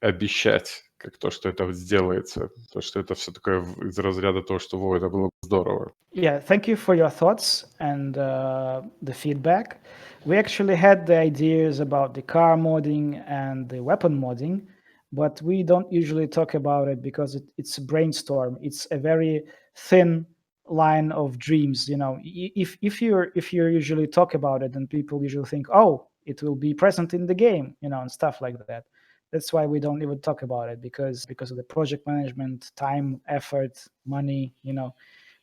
обещать, как то, что это сделается. То, что это все такое из разряда того, что это было бы здорово. Yeah, thank you for your thoughts and the feedback. We actually had the ideas about the car modding and the weapon modding, but we don't usually talk about it because it's a brainstorm. It's a very thin line of dreams. You know, if you usually talk about it, then people usually think, oh, it will be present in the game, you know, and stuff like that. That's why we don't even talk about it because of the project management, time, effort, money. You know,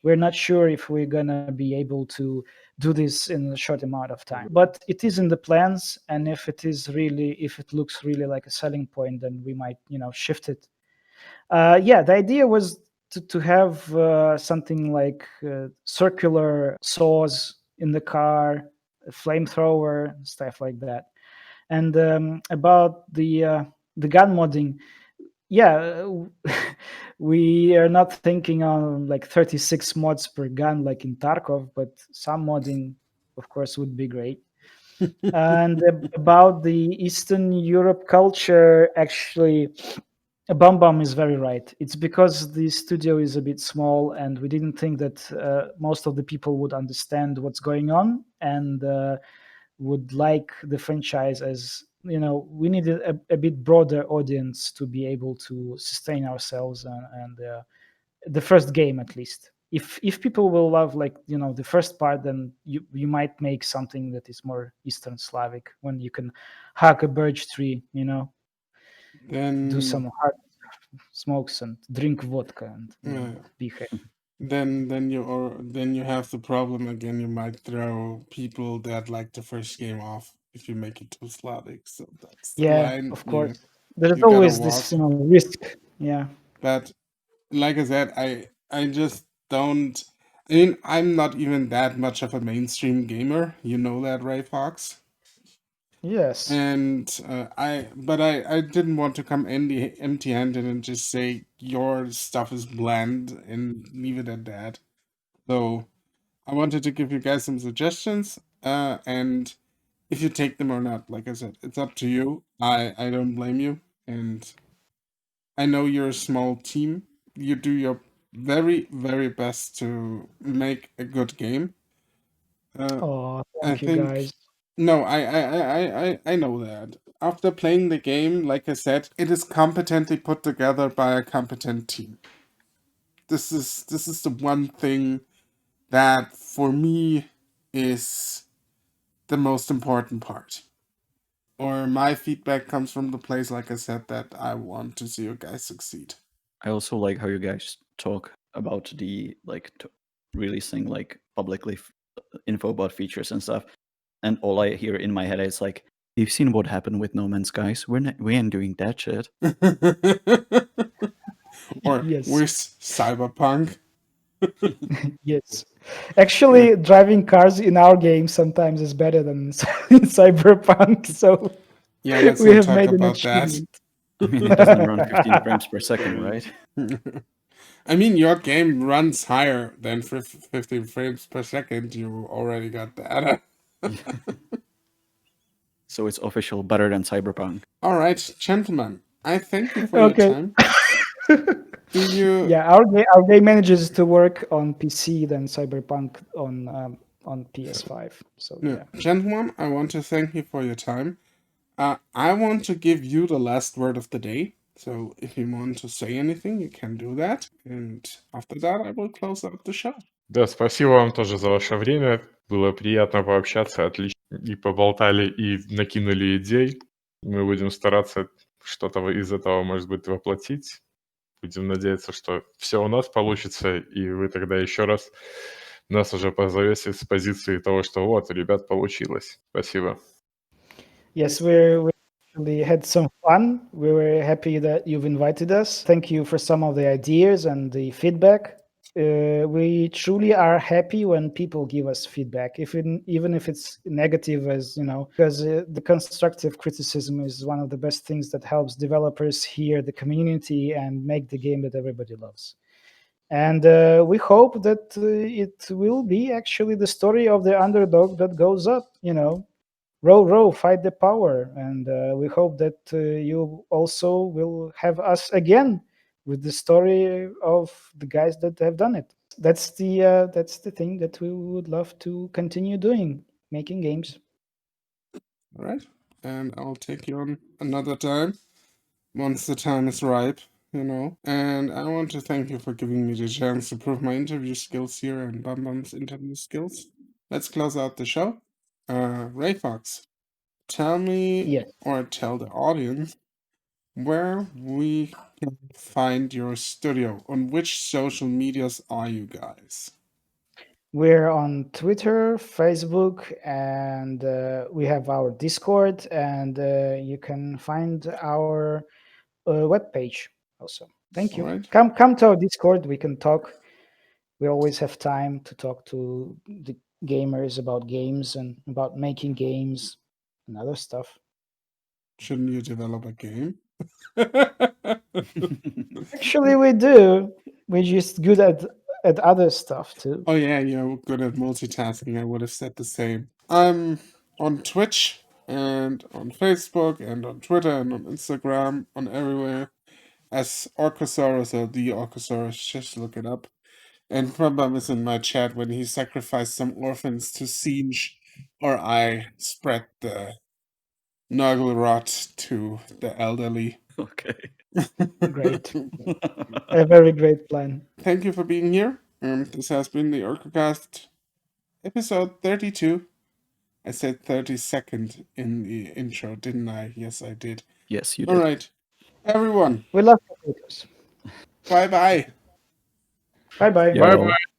we're not sure if we're gonna be able to do this in a short amount of time. But it is in the plans, and if it looks really like a selling point, then we might, you know, shift it. Yeah, the idea was to have something like circular saws in the car, a flamethrower, stuff like that. And about the gun modding, yeah, we are not thinking on like 36 mods per gun like in Tarkov, but some modding, of course, would be great. And about the Eastern Europe culture, actually, Bum Bum is very right. It's because the studio is a bit small, and we didn't think that most of the people would understand what's going on and would like the franchise. As you know, we needed a bit broader audience to be able to sustain ourselves and the first game at least. If people will love, like, you know, the first part, then you might make something that is more Eastern Slavic, when you can hack a birch tree, you know, Then do some hard smokes and drink vodka and Yeah. be happy. then you have the problem again. You might throw people that like the first game off if you make it too Slavic. So that's the Yeah, line of course. you There's gotta always walk. this, you know, risk. Yeah. But like I said, I just don't. I mean, I'm not even that much of a mainstream gamer. You know that, right, Fox? Yes. And I didn't want to come empty-handed and just say your stuff is bland and leave it at that. So I wanted to give you guys some suggestions, and if you take them or not, like I said, it's up to you. I don't blame you, and I know you're a small team. You do your very, very best to make a good game. Oh, I thank you, think guys. no, I know that. After playing the game, like I said, it is competently put together by a competent team. This is the one thing that for me is the most important part. Or my feedback comes from the place, like I said, that I want to see you guys succeed. I also like how you guys talk about the releasing like publicly info about features and stuff. And all I hear in my head is like, "You've seen what happened with No Man's Skies. We ain't doing that shit." Or Yes. with Cyberpunk. Yes. Actually, driving cars in our game sometimes is better than in Cyberpunk. So Yeah, let's we not have talk made an about that. achievement. I mean, it doesn't run 15 frames per second, right? I mean, your game runs higher than 15 frames per second. You already got that. So it's official, better than Cyberpunk. All right, gentlemen, I thank you for your Okay. time. Do you? Yeah, our game manages to work on PC than Cyberpunk on PS5. So No, yeah. gentlemen, I want to thank you for your time. I want to give you the last word of the day. So if you want to say anything, you can do that. And after that, I will close out the show. Да, спасибо вам тоже за ваше время. Было приятно пообщаться, отлично. И поболтали, и накинули идей. Мы будем стараться что-то из этого, может быть, воплотить. Будем надеяться, что все у нас получится, и вы тогда еще раз нас уже позовете с позиции того, что вот, ребят, получилось. Спасибо. Yes, we actually had some fun. We were happy that you've invited us. Thank you for some of the ideas and the feedback. We truly are happy when people give us feedback, even if it's negative, as you know, because the constructive criticism is one of the best things that helps developers hear the community and make the game that everybody loves. And we hope that it will be actually the story of the underdog that goes up. You know, row, row, fight the power. And we hope that you also will have us again with the story of the guys that have done it. That's the thing that we would love to continue doing, making games. All right. And I'll take you on another time once the time is ripe, you know. And I want to thank you for giving me the chance to prove my interview skills here and Bam Bam's interview skills. Let's close out the show. Ray Fox, tell me Yes. or tell the audience where we can find your studio. On which social medias are you guys? We're on Twitter, Facebook, and we have our Discord, and you can find our webpage also. Thank All you. right. Come to our Discord. We can talk. We always have time to talk to the gamers about games and about making games and other stuff. Shouldn't you develop a game? Actually, we do. We're just good at other stuff too. Oh yeah, you're good at multitasking. I would have said the same. I'm on Twitch and on Facebook and on Twitter and on Instagram, on everywhere as Orcosaurus or the Orcosaurus. Just look it up. And Probam is in my chat when he sacrificed some orphans to siege, or I spread the Nurgle rot to the elderly. Okay. Great. A very great plan. Thank you for being here. This has been the Orcocast episode 32. I said 32nd in the intro, didn't I? Yes, I did. Yes, you All did. right, everyone. We love potatoes. Bye bye. Bye bye. Yo. Bye-bye.